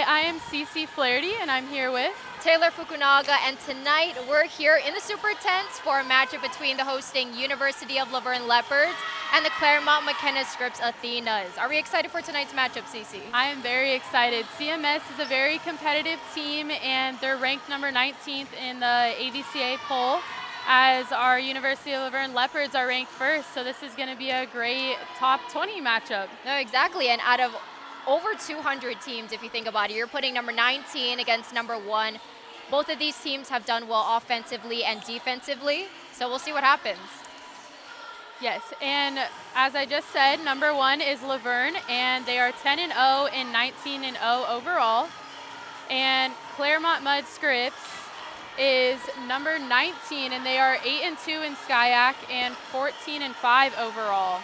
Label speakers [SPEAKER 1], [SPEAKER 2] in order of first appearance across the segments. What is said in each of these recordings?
[SPEAKER 1] I am Cece Flaherty, and I'm here with
[SPEAKER 2] Taylor Fukunaga, and tonight we're here in the Super Tents for a matchup between the hosting University of Laverne Leopards and the Claremont McKenna Scripps Athenas. Are we excited for tonight's matchup, Cece?
[SPEAKER 1] I am very excited. CMS is a very competitive team, and they're ranked number 19th in the AVCA poll, as our University of Laverne Leopards are ranked first. So this is going to be a great top 20 matchup.
[SPEAKER 2] No, exactly. And out of over 200 teams, if you think about it, you're putting number 19 against number 1. Both of these teams have done well offensively and defensively, so we'll see what happens.
[SPEAKER 1] Yes, and as I just said, number 1 is Laverne, and they are 10-0 and 19-0 overall. And Claremont Mud Scripps is number 19, and they are 8-2 in SCIAC and 14-5 overall.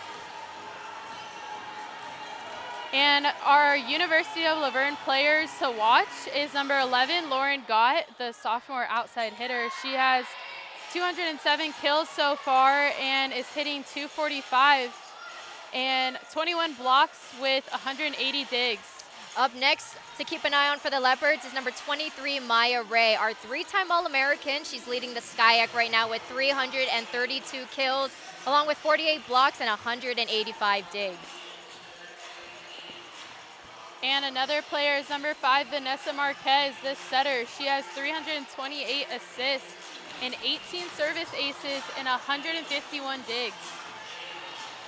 [SPEAKER 1] And our University of Laverne players to watch is number 11, Lauren Gott, the sophomore outside hitter. She has 207 kills so far and is hitting 245 and 21 blocks with 180 digs.
[SPEAKER 2] Up next to keep an eye on for the Leopards is number 23, Maya Ray, our 3-time All-American. She's leading the SCIAC right now with 332 kills, along with 48 blocks and 185 digs.
[SPEAKER 1] And another player is number 5, Vanessa Marquez, this setter. She has 328 assists and 18 service aces and 151 digs.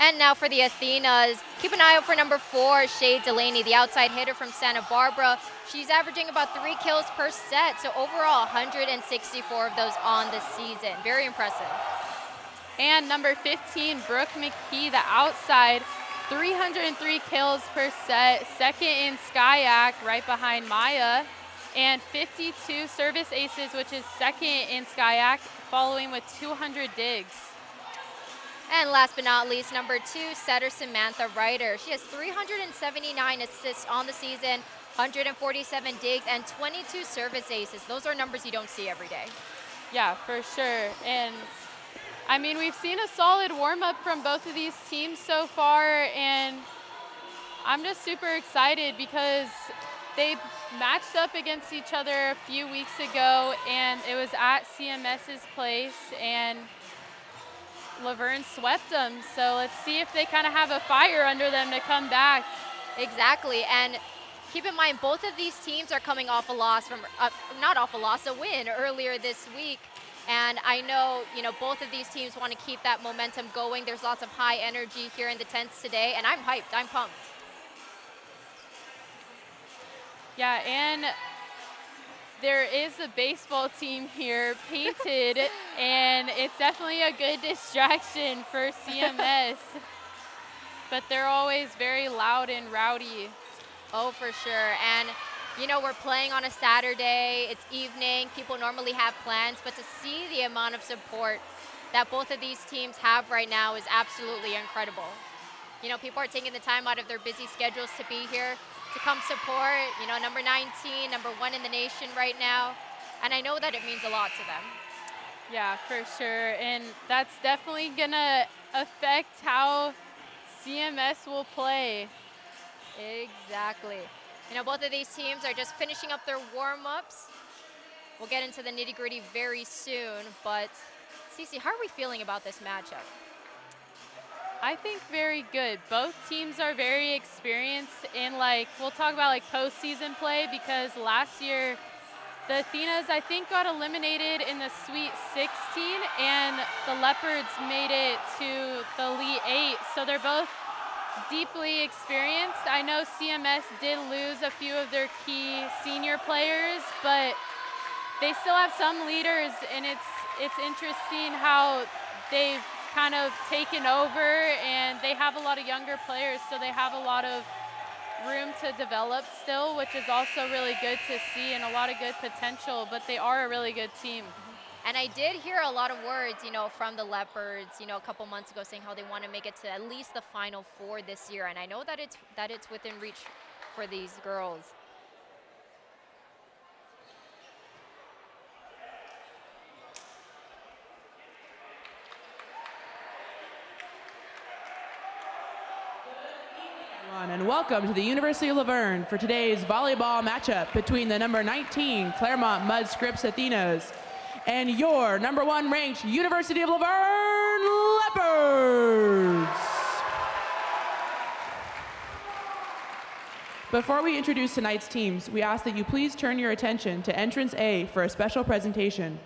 [SPEAKER 2] And now for the Athenas, keep an eye out for number 4, Shay Delaney, the outside hitter from Santa Barbara. She's averaging about 3 kills per set, so overall 164 of those on the season. Very impressive.
[SPEAKER 1] And number 15, Brooke McKee, the outside, 303 kills per set, second in SCIAC, right behind Maya, and 52 service aces, which is second in SCIAC, following with 200 digs.
[SPEAKER 2] And last but not least, number 2, setter Samantha Ryder. She has 379 assists on the season, 147 digs, and 22 service aces. Those are numbers you don't see every day.
[SPEAKER 1] Yeah, for sure. And I mean, we've seen a solid warm-up from both of these teams so far, and I'm just super excited because they matched up against each other a few weeks ago, and it was at CMS's place, and Laverne swept them. So let's see if they kind of have a fire under them to come back.
[SPEAKER 2] Exactly, and keep in mind, both of these teams are coming off a loss from, a win earlier this week. And I know, both of these teams want to keep that momentum going. There's lots of high energy here in the tents today, and I'm hyped. I'm pumped.
[SPEAKER 1] Yeah, and there is a baseball team here painted, and it's definitely a good distraction for CMS. But they're always very loud and rowdy.
[SPEAKER 2] Oh, for sure. And we're playing on a Saturday, it's evening, people normally have plans, but to see the amount of support that both of these teams have right now is absolutely incredible. People are taking the time out of their busy schedules to be here, to come support, number 19, number 1 in the nation right now, and I know that it means a lot to them.
[SPEAKER 1] Yeah, for sure, and that's definitely gonna affect how CMS will play.
[SPEAKER 2] Exactly. Both of these teams are just finishing up their warm-ups. We'll get into the nitty-gritty very soon, but Cece, how are we feeling about this matchup?
[SPEAKER 1] I think very good. Both teams are very experienced in, we'll talk about postseason play, because last year the Athenas, I think, got eliminated in the Sweet 16, and the Leopards made it to the Elite 8, so they're both deeply experienced. I know CMS did lose a few of their key senior players, but they still have some leaders, and it's interesting how they've kind of taken over, and they have a lot of younger players, so they have a lot of room to develop still, which is also really good to see, and a lot of good potential, but they are a really good team.
[SPEAKER 2] And I did hear a lot of words, from the Leopards, a couple months ago, saying how they want to make it to at least the Final Four this year. And I know that it's within reach for these girls.
[SPEAKER 3] And welcome to the University of La Verne for today's volleyball matchup between the number 19 Claremont Mud Scripps Athenas and your number 1 ranked University of La Verne Leopards. Before we introduce tonight's teams, we ask that you please turn your attention to entrance A for a special presentation.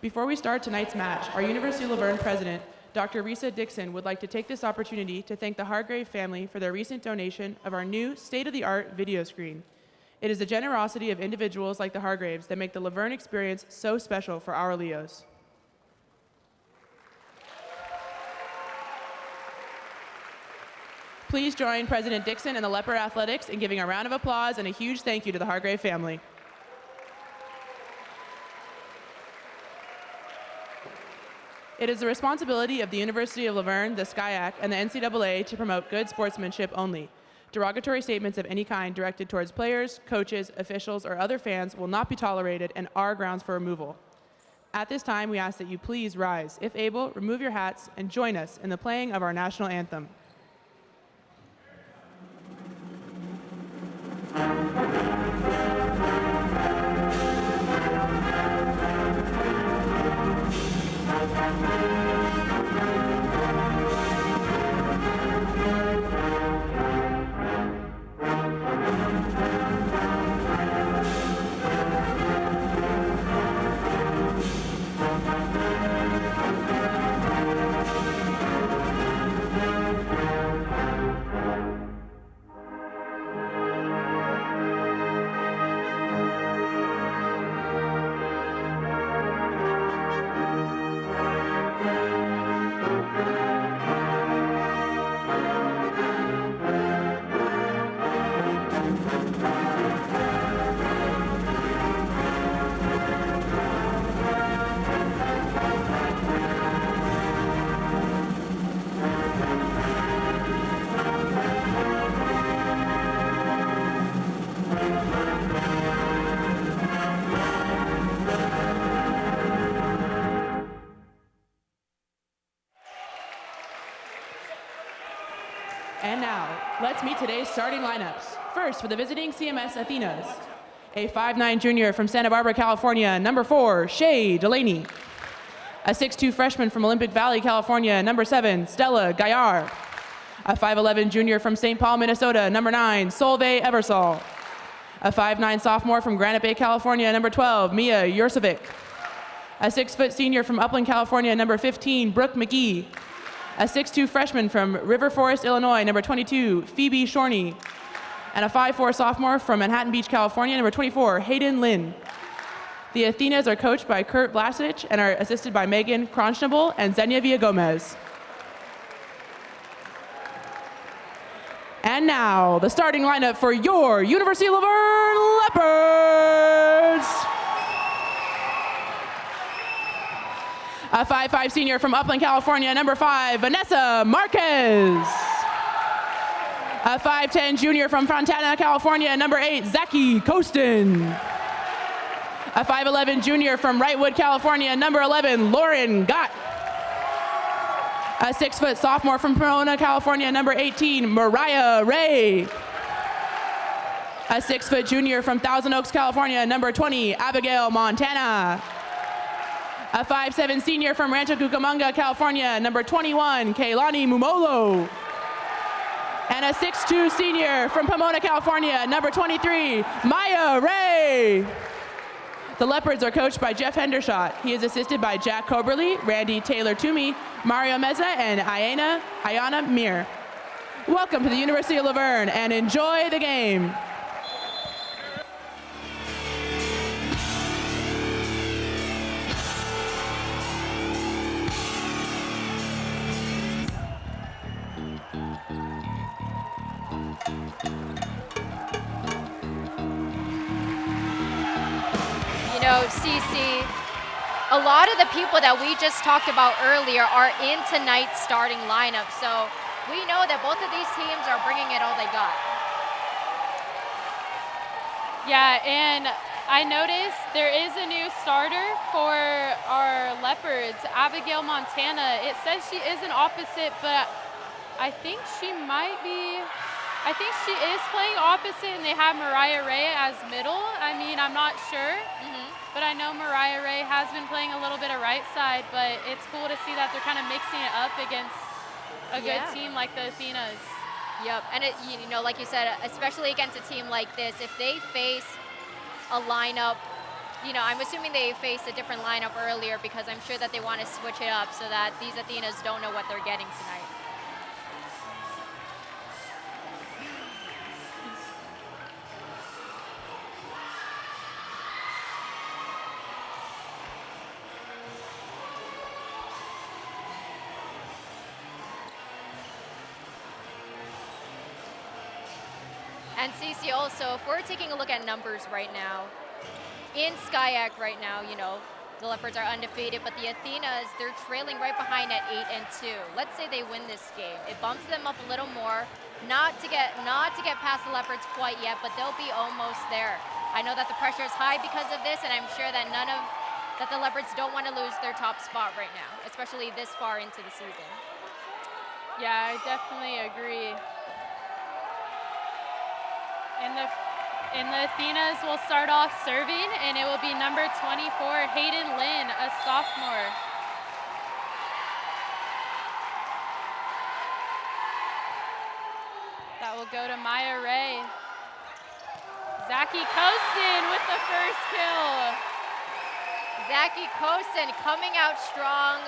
[SPEAKER 3] Before we start tonight's match, our University of La Verne president, Dr. Risa Dixon, would like to take this opportunity to thank the Hargrave family for their recent donation of our new state-of-the-art video screen. It is the generosity of individuals like the Hargraves that make the La Verne experience so special for our Leos. Please join President Dixon and the Leopard Athletics in giving a round of applause and a huge thank you to the Hargrave family. It is the responsibility of the University of La Verne, the SCIAC, and the NCAA to promote good sportsmanship only. Derogatory statements of any kind directed towards players, coaches, officials, or other fans will not be tolerated and are grounds for removal. At this time, we ask that you please rise. If able, remove your hats and join us in the playing of our national anthem. And now, let's meet today's starting lineups. First, for the visiting CMS Athenas, a 5'9" junior from Santa Barbara, California, number 4, Shay Delaney. A 6'2" freshman from Olympic Valley, California, number 7, Stella Gaillard. A 5'11" junior from St. Paul, Minnesota, number 9, Solveig Eversol. A 5'9" sophomore from Granite Bay, California, number 12, Mia Jurcevic. A 6' senior from Upland, California, number 15, Brooke McGee. A 6'2" freshman from River Forest, Illinois, number 22, Phoebe Shorney. And a 5'4" sophomore from Manhattan Beach, California, number 24, Hayden Lynn. The Athenas are coached by Kurt Blasich and are assisted by Megan Cronshnable and Xenia Villagomez. And now, the starting lineup for your University of La Verne Leopards. A 5'5" senior from Upland, California, number 5, Vanessa Marquez. A 5'10" junior from Fontana, California, number 8, Zachy Costin. A 5'11" junior from Wrightwood, California, number 11, Lauren Gott. A 6' sophomore from Pomona, California, number 18, Mariah Ray. A 6' junior from Thousand Oaks, California, number 20, Abigail Montana. A 5'7" senior from Rancho Cucamonga, California, number 21, Kaylani Mumolo. And a 6'2" senior from Pomona, California, number 23, Maya Ray. The Leopards are coached by Jeff Hendershot. He is assisted by Jack Coberly, Randy Taylor-Toomey, Mario Meza, and Ayana Mir. Welcome to the University of La Verne, and enjoy the game.
[SPEAKER 2] You know, Cece, a lot of the people that we just talked about earlier are in tonight's starting lineup, so we know that both of these teams are bringing it all they got.
[SPEAKER 1] Yeah, and I noticed there is a new starter for our Leopards, Abigail Montana. It says she is an opposite, but I think she might be, I think she is playing opposite, and they have Mariah Ray as middle. I mean, I'm not sure, but I know Mariah Ray has been playing a little bit of right side, but it's cool to see that they're kind of mixing it up against a good team like the Athenas.
[SPEAKER 2] Yep, and you know, like you said, especially against a team like this, if they face a lineup, you know, I'm assuming they faced a different lineup earlier because I'm sure that they want to switch it up so that these Athenas don't know what they're getting tonight. And Cece, also, if we're taking a look at numbers right now, in SCIAC right now, you know, the Leopards are undefeated, but the Athenas, they're trailing right behind at 8-2. Let's say they win this game. It bumps them up a little more, not to get past the Leopards quite yet, but they'll be almost there. I know that the pressure is high because of this, and I'm sure that that the Leopards don't want to lose their top spot right now, especially this far into the season.
[SPEAKER 1] Yeah, I definitely agree. And the Athenas will start off serving, and it will be number 24, Hayden Lynn, a sophomore. That will go to Maya Ray. Zachy Kosten with the first kill.
[SPEAKER 2] Zachy Kosten coming out strong,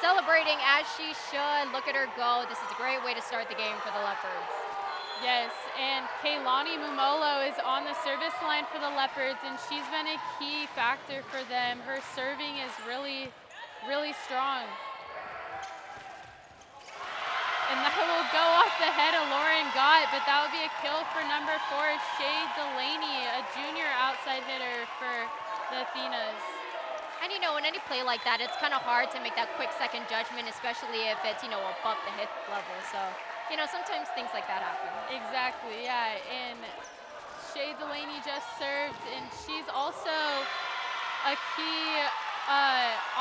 [SPEAKER 2] celebrating as she should. Look at her go. This is a great way to start the game for the Leopards.
[SPEAKER 1] Yes, and Kaylani Mumolo is on the service line for the Leopards, and she's been a key factor for them. Her serving is really, really strong. And that will go off the head of Lauren Gott, but that will be a kill for number 4, Shay Delaney, a junior outside hitter for the Athenas.
[SPEAKER 2] And you know, in any play like that, it's kind of hard to make that quick second judgment, especially if it's, you know, above the hit level. So, you know, sometimes things like that happen.
[SPEAKER 1] Exactly, yeah. And Shay Delaney just served, and she's also a key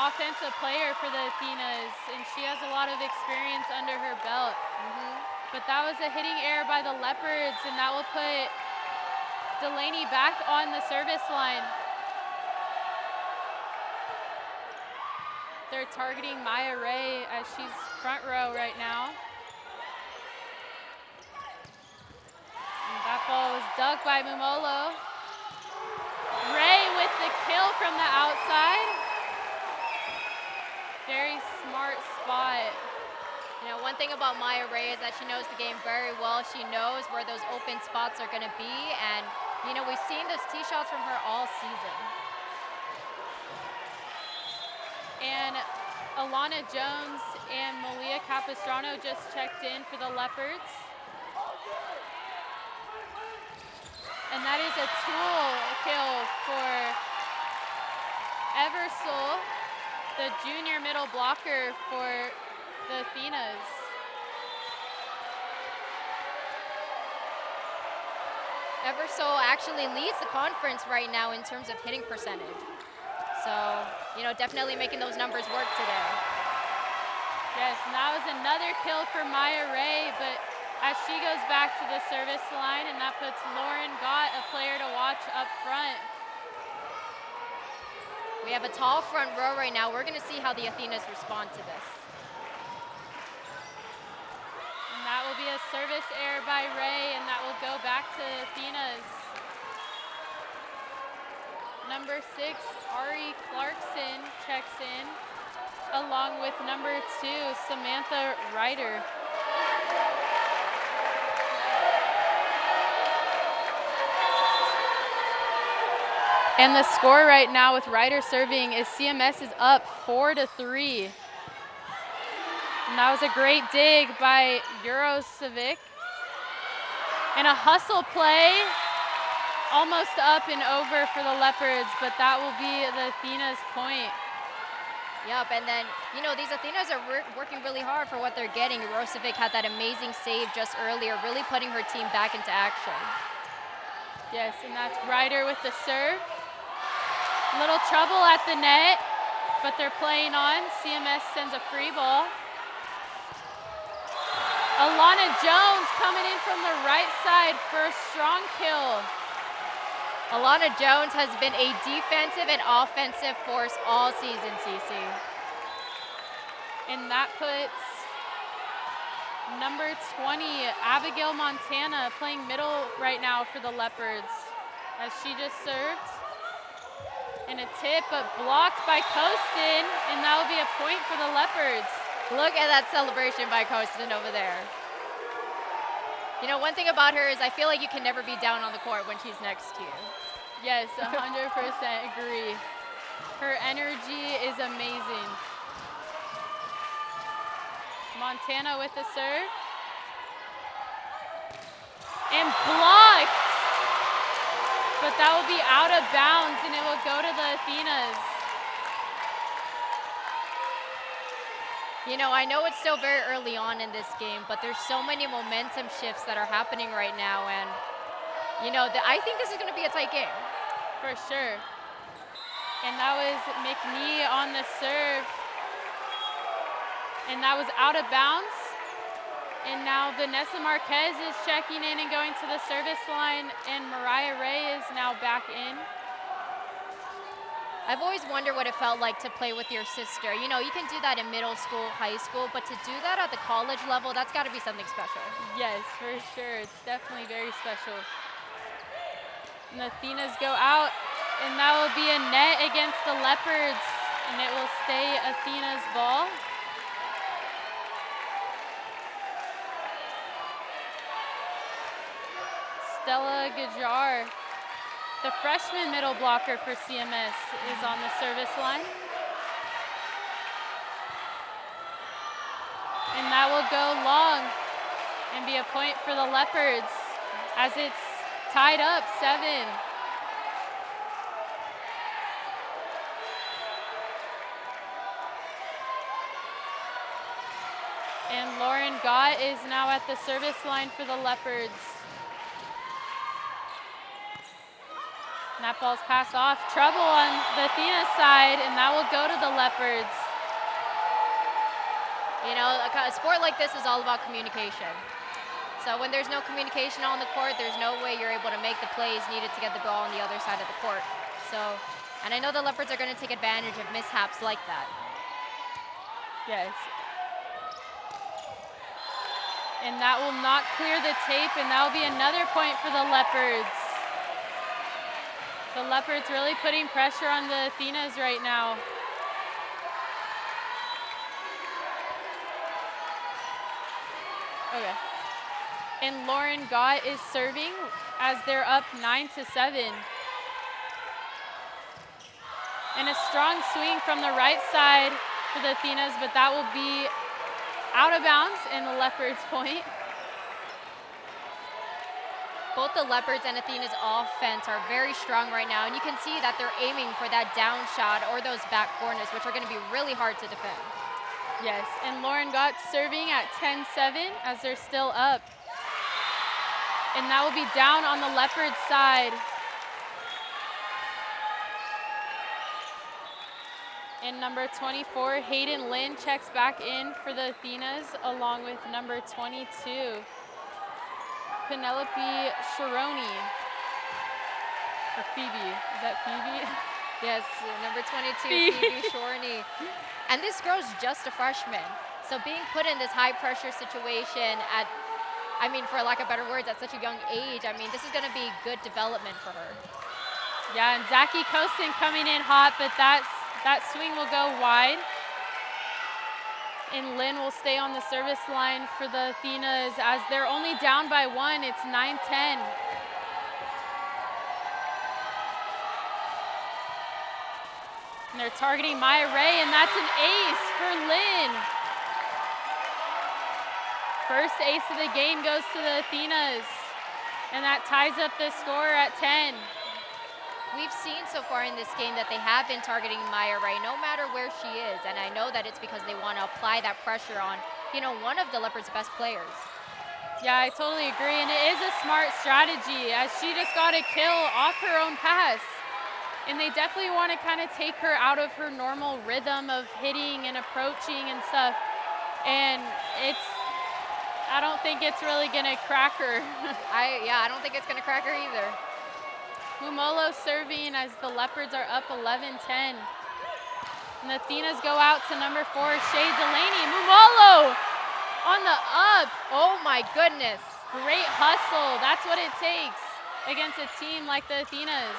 [SPEAKER 1] offensive player for the Athenas, and she has a lot of experience under her belt. But that was a hitting error by the Leopards, and that will put Delaney back on the service line. They're targeting Maya Ray as she's front row right now. And that ball was dug by Mumolo. Ray with the kill from the outside. Very smart spot.
[SPEAKER 2] You know, one thing about Maya Ray is that she knows the game very well. She knows where those open spots are going to be. And, you know, we've seen those tee shots from her all season.
[SPEAKER 1] And Alana Jones and Malia Capistrano just checked in for the Leopards. And that is a tool kill for Eversole, the junior middle blocker for the Athenas.
[SPEAKER 2] Eversole actually leads the conference right now in terms of hitting percentage. So, you know, definitely making those numbers work today.
[SPEAKER 1] Yes, and that was another kill for Maya Ray, but as she goes back to the service line, and that puts Lauren Gott, a player to watch up front.
[SPEAKER 2] We have a tall front row right now. We're going to see how the Athenas respond to this.
[SPEAKER 1] And that will be a service error by Ray, and that will go back to Athenas. Number 6, Ari Clarkson checks in, along with number 2, Samantha Ryder. And the score right now with Ryder serving is CMS is up 4-3. And that was a great dig by Eurosevic. And a hustle play. Almost up and over for the Leopards, but that will be the Athenas' point.
[SPEAKER 2] Yep, and then, you know, these Athenas are working really hard for what they're getting. Eurosevic had that amazing save just earlier, really putting her team back into action.
[SPEAKER 1] Yes, and that's Ryder with the serve. Little trouble at the net, but they're playing on. CMS sends a free ball. Alana Jones coming in from the right side for a strong kill.
[SPEAKER 2] Alana Jones has been a defensive and offensive force all season, CC.
[SPEAKER 1] And that puts number 20, Abigail Montana, playing middle right now for the Leopards, as she just served. And a tip, but blocked by Kostin, and that will be a point for the Leopards.
[SPEAKER 2] Look at that celebration by Kostin over there. You know, one thing about her is I feel like you can never be down on the court when she's next to you.
[SPEAKER 1] Yes, 100% agree. Her energy is amazing. Montana with the serve. And blocked. But that will be out of bounds, and it will go to the Athenas.
[SPEAKER 2] You know, I know it's still very early on in this game, but there's so many momentum shifts that are happening right now, and you know, I think this is going to be a tight game.
[SPEAKER 1] For sure. And that was McNee on the serve. And that was out of bounds. And now Vanessa Marquez is checking in and going to the service line, and Mariah Ray is now back in.
[SPEAKER 2] I've always wondered what it felt like to play with your sister. You know, you can do that in middle school, high school, but to do that at the college level, that's got to be something special.
[SPEAKER 1] Yes, for sure. It's definitely very special. And the Athenas go out, and that will be a net against the Leopards, and it will stay Athena's ball. Stella Gajar, the freshman middle blocker for CMS, is on the service line. And that will go long and be a point for the Leopards as it's tied up 7. And Lauren Gott is now at the service line for the Leopards. And that ball's passed off. Trouble on the Athena side, and that will go to the Leopards.
[SPEAKER 2] You know, a sport like this is all about communication. So when there's no communication on the court, there's no way you're able to make the plays needed to get the ball on the other side of the court. So, and I know the Leopards are going to take advantage of mishaps like that.
[SPEAKER 1] Yes. And that will not clear the tape, and that will be another point for the Leopards. The Leopards really putting pressure on the Athenas right now. Okay. And Lauren Gott is serving as they're up 9-7. And a strong swing from the right side for the Athenas, but that will be out of bounds and the Leopards point.
[SPEAKER 2] Both the Leopards and Athena's offense are very strong right now, and you can see that they're aiming for that down shot or those back corners, which are going to be really hard to defend.
[SPEAKER 1] Yes, and Lauren Gott serving at 10-7 as they're still up. And that will be down on the Leopards side. And number 24, Hayden Lynn, checks back in for the Athenas, along with number 22, Penelope Sharoni. Or Phoebe, is that Phoebe?
[SPEAKER 2] Yes, number 22, Phoebe Shorney. And this girl's just a freshman. So being put in this high pressure situation at, I mean, for lack of better words, at such a young age, I mean, this is going to be good development for her.
[SPEAKER 1] Yeah, and Zachy Kostin coming in hot, but that swing will go wide. And Lynn will stay on the service line for the Athenas as they're only down by 1. It's 9-10. And they're targeting Maya Ray, and that's an ace for Lynn. First ace of the game goes to the Athenas, and that ties up the score at 10.
[SPEAKER 2] We've seen so far in this game that they have been targeting Maya Ray no matter where she is, and I know that it's because they want to apply that pressure on, you know, one of the Leopards' best players.
[SPEAKER 1] Yeah, I totally agree, and it is a smart strategy as she just got a kill off her own pass. And they definitely want to kind of take her out of her normal rhythm of hitting and approaching and stuff. And I don't think it's really going to crack her.
[SPEAKER 2] I don't think it's going to crack her either.
[SPEAKER 1] Mumolo serving as the Leopards are up 11-10. And the Athenas go out to number 4, Shea Delaney. Mumolo on the up.
[SPEAKER 2] Oh my goodness.
[SPEAKER 1] Great hustle. That's what it takes against a team like the Athenas.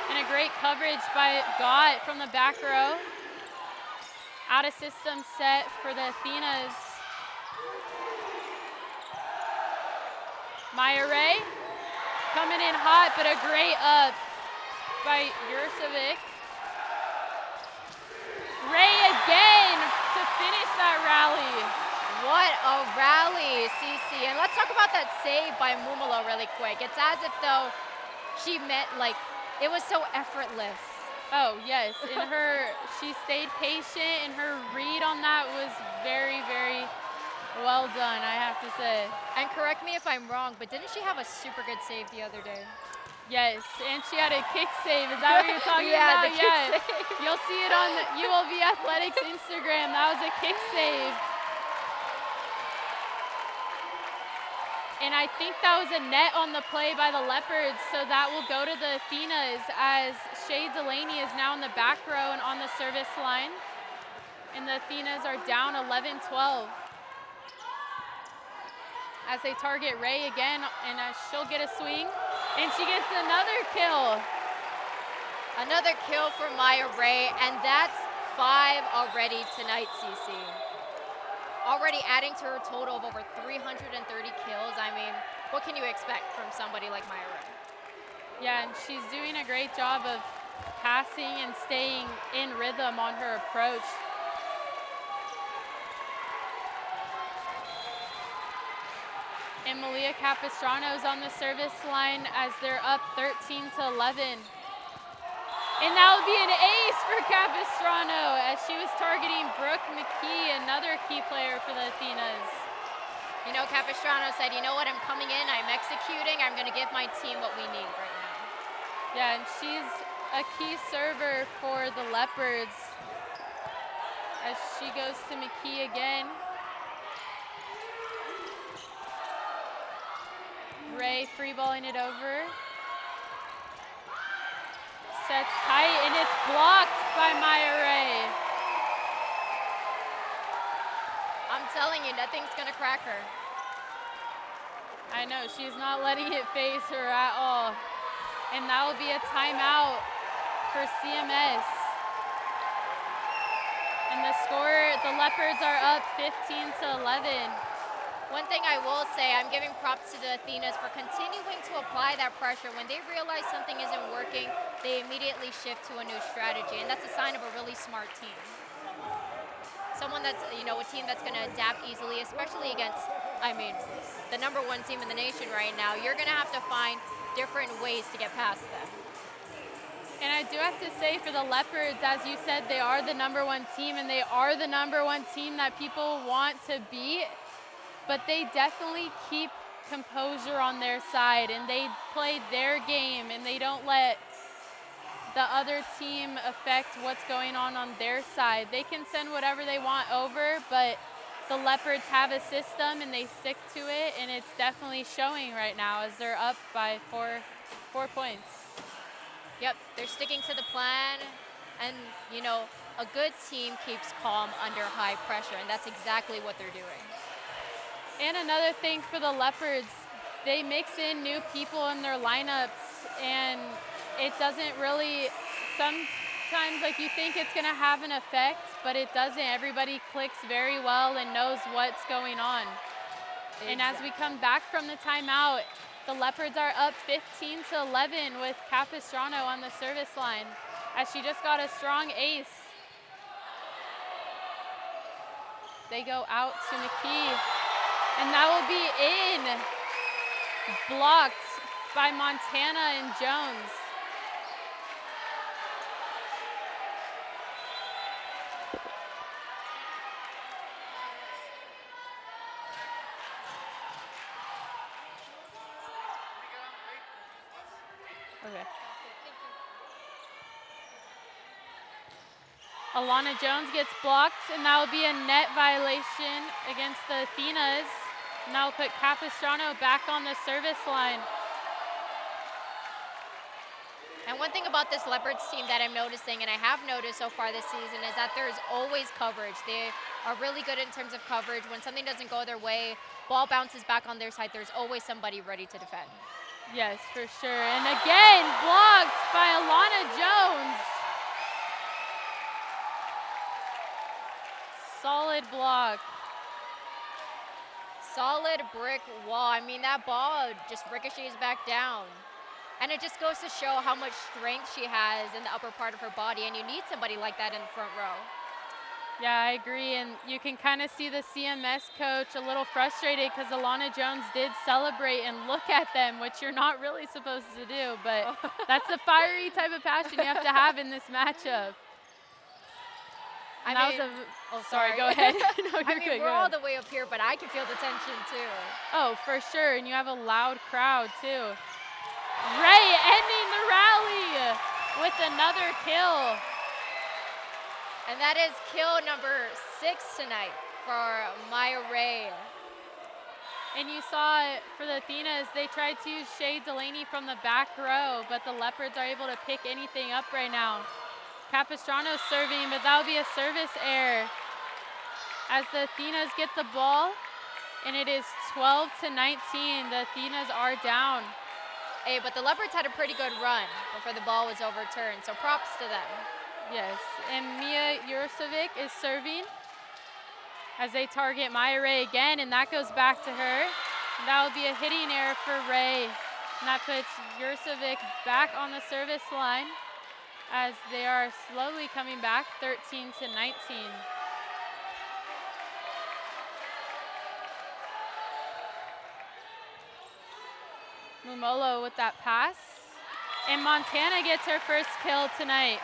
[SPEAKER 1] And a great coverage by Gott from the back row. Out of system set for the Athenas. Maya Ray coming in hot, but a great up by Jurcevic. Ray again to finish that rally.
[SPEAKER 2] What a rally, CC. And let's talk about that save by Mumolo really quick. It's as if though she meant like, it was so effortless.
[SPEAKER 1] Oh yes, she stayed patient and her read on that was very, very well done, I have to say.
[SPEAKER 2] And correct me if I'm wrong, but didn't she have a super good save the other day?
[SPEAKER 1] Yes, and she had a kick save. Is that what you're talking
[SPEAKER 2] yeah,
[SPEAKER 1] about?
[SPEAKER 2] The kick save.
[SPEAKER 1] You'll see it on the ULV Athletics Instagram. That was a kick save. And I think that was a net on the play by the Leopards, so that will go to the Athenas as Shea Delaney is now in the back row and on the service line. And the Athenas are down 11-12. As they target Ray again, and she'll get a swing, and she gets another kill.
[SPEAKER 2] Another kill for Maya Ray, and that's 5 already tonight, CC. Already adding to her total of over 330 kills. I mean, what can you expect from somebody like Maya Ray?
[SPEAKER 1] Yeah, and she's doing a great job of passing and staying in rhythm on her approach. And Malia Capistrano's on the service line as they're up 13-11. And that will be an ace for Capistrano as she was targeting Brooke McKee, another key player for the Athenas.
[SPEAKER 2] You know, Capistrano said, you know what, I'm coming in, I'm executing, I'm going to give my team what we need right now.
[SPEAKER 1] Yeah, and she's a key server for the Leopards as she goes to McKee again. Ray free balling it over. Sets tight, and it's blocked by Maya Ray.
[SPEAKER 2] I'm telling you, nothing's going to crack her.
[SPEAKER 1] I know, she's not letting it phase her at all. And that will be a timeout for CMS. And the score, the Leopards are up 15-11.
[SPEAKER 2] One thing I will say, I'm giving props to the Athenas for continuing to apply that pressure. When they realize something isn't working, they immediately shift to a new strategy, and that's a sign of a really smart team. Someone that's, you know, a team that's going to adapt easily, especially against, I mean, the #1 team in the nation right now. You're going to have to find different ways to get past them.
[SPEAKER 1] And I do have to say for the Leopards, as you said, they are the #1 team, and they are the #1 team that people want to beat. But they definitely keep composure on their side, and they play their game, and they don't let the other team affect what's going on their side. They can send whatever they want over, but the Leopards have a system, and they stick to it, and it's definitely showing right now as they're up by four points.
[SPEAKER 2] Yep, they're sticking to the plan, and, you know, a good team keeps calm under high pressure, and that's exactly what they're doing.
[SPEAKER 1] And another thing for the Leopards, they mix in new people in their lineups, and it doesn't really, sometimes like you think it's going to have an effect, but it doesn't. Everybody clicks very well and knows what's going on. Exactly. And as we come back from the timeout, the Leopards are up 15-11 with Capistrano on the service line as she just got a strong ace. They go out to McKee. And that will be in, blocked by Montana and Jones. Okay. Alana Jones gets blocked, and that will be a net violation against the Athenas. And that will put Capistrano back on the service line.
[SPEAKER 2] And one thing about this Leopards team that I'm noticing, and I have noticed so far this season, is that there's always coverage. They are really good in terms of coverage. When something doesn't go their way, ball bounces back on their side, there's always somebody ready to defend.
[SPEAKER 1] Yes, for sure. And again, blocked by Alana Jones. Solid block.
[SPEAKER 2] Solid brick wall. I mean, that ball just ricochets back down. And it just goes to show how much strength she has in the upper part of her body, and you need somebody like that in the front row.
[SPEAKER 1] Yeah, I agree, and you can kind of see the CMS coach a little frustrated because Alana Jones did celebrate and look at them, which you're not really supposed to do, but that's the fiery type of passion you have to have in this matchup. Sorry, go ahead. No, you're good.
[SPEAKER 2] We're all the way up here, but I can feel the tension too.
[SPEAKER 1] Oh, for sure, and you have a loud crowd too. Ray ending the rally with another kill.
[SPEAKER 2] And that is kill number 6 tonight for Maya Ray.
[SPEAKER 1] And you saw it for the Athenas, they tried to use Shay Delaney from the back row, but the Leopards are able to pick anything up right now. Capistrano's serving, but that'll be a service error as the Athenas get the ball, and it is 12-19. The Athenas are down.
[SPEAKER 2] Hey, but the Leopards had a pretty good run before the ball was overturned, so props to them.
[SPEAKER 1] Yes, and Mia Jurcevic is serving as they target Maya Ray again, and that goes back to her. And that will be a hitting error for Ray, and that puts Jurcevic back on the service line as they are slowly coming back, 13-19. Mumolo with that pass. And Montana gets her first kill tonight.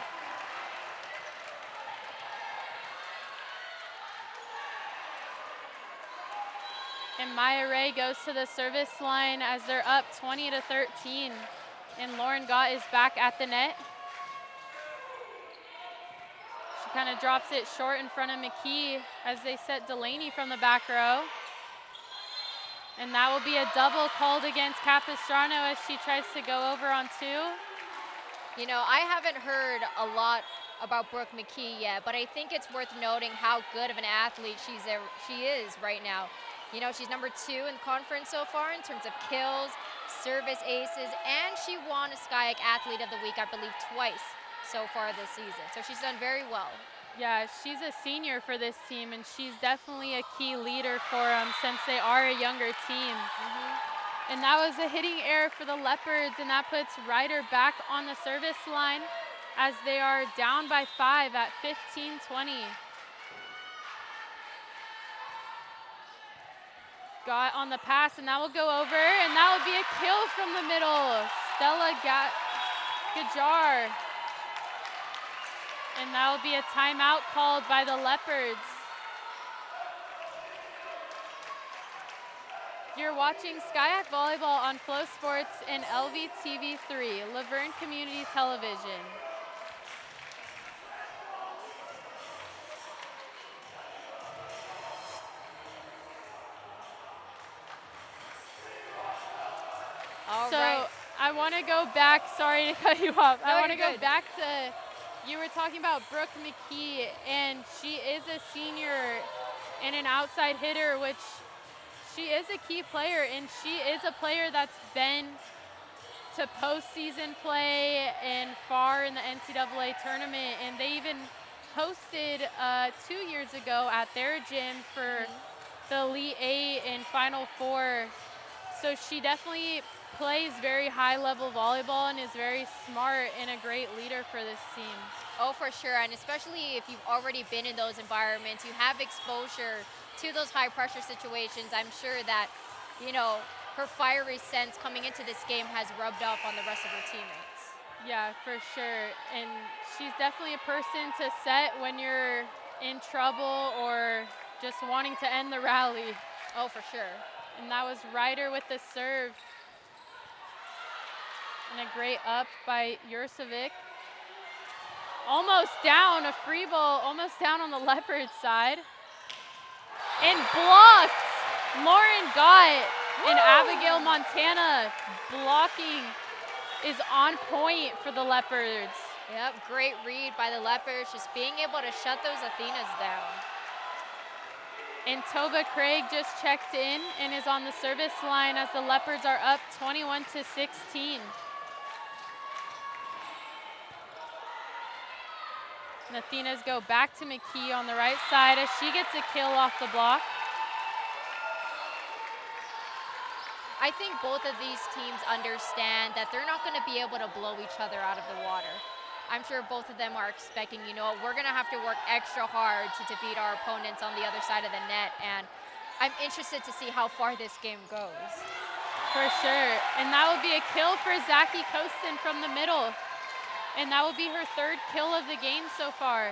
[SPEAKER 1] And Maya Ray goes to the service line as they're up 20-13. And Lauren Gott is back at the net. She kind of drops it short in front of McKee as they set Delaney from the back row. And that will be a double called against Capistrano as she tries to go over on 2.
[SPEAKER 2] You know, I haven't heard a lot about Brooke McKee yet, but I think it's worth noting how good of an athlete she is right now. You know, she's number 2 in conference so far in terms of kills, service aces, and she won a SCIAC Athlete of the Week, I believe, twice so far this season. So she's done very well.
[SPEAKER 1] Yeah, she's a senior for this team, and she's definitely a key leader for them since they are a younger team. And that was a hitting error for the Leopards, and that puts Ryder back on the service line as they are down by 5 at 15-20. Got on the pass, and that will go over, and that will be a kill from the middle. Stella Gajar. And that will be a timeout called by the Leopards. You're watching SCIAC Volleyball on Flow Sports and LVTV3, Laverne Community Television.
[SPEAKER 2] All
[SPEAKER 1] so
[SPEAKER 2] right.
[SPEAKER 1] I want to go back, sorry to cut you off.
[SPEAKER 2] No,
[SPEAKER 1] I want to
[SPEAKER 2] you're
[SPEAKER 1] go
[SPEAKER 2] good.
[SPEAKER 1] back to, you were talking about Brooke McKee, and she is a senior and an outside hitter, which she is a key player, and she is a player that's been to postseason play and far in the NCAA tournament, and they even hosted 2 years ago at their gym for the Elite 8 and Final 4. So she definitely plays very high-level volleyball and is very smart and a great leader for this team.
[SPEAKER 2] Oh, for sure, and especially if you've already been in those environments, you have exposure to those high-pressure situations. I'm sure that, you know, her fiery sense coming into this game has rubbed off on the rest of her teammates.
[SPEAKER 1] Yeah, for sure, and she's definitely a person to set when you're in trouble or just wanting to end the rally.
[SPEAKER 2] Oh, for sure.
[SPEAKER 1] And that was Ryder with the serve. And a great up by Jurcevic. Almost down, a free ball, almost down on the Leopard side. And blocked. Lauren Gott and Abigail Montana blocking is on point for the Leopards.
[SPEAKER 2] Yep, great read by the Leopards, just being able to shut those Athenas down.
[SPEAKER 1] And Tova Craig just checked in and is on the service line as the Leopards are up 21-16. And Athena's go back to McKee on the right side as she gets a kill off the block.
[SPEAKER 2] I think both of these teams understand that they're not going to be able to blow each other out of the water. I'm sure both of them are expecting, you know, we're going to have to work extra hard to defeat our opponents on the other side of the net, and I'm interested to see how far this game goes.
[SPEAKER 1] For sure, and that will be a kill for Zachy Kostin from the middle, and that will be her third kill of the game so far.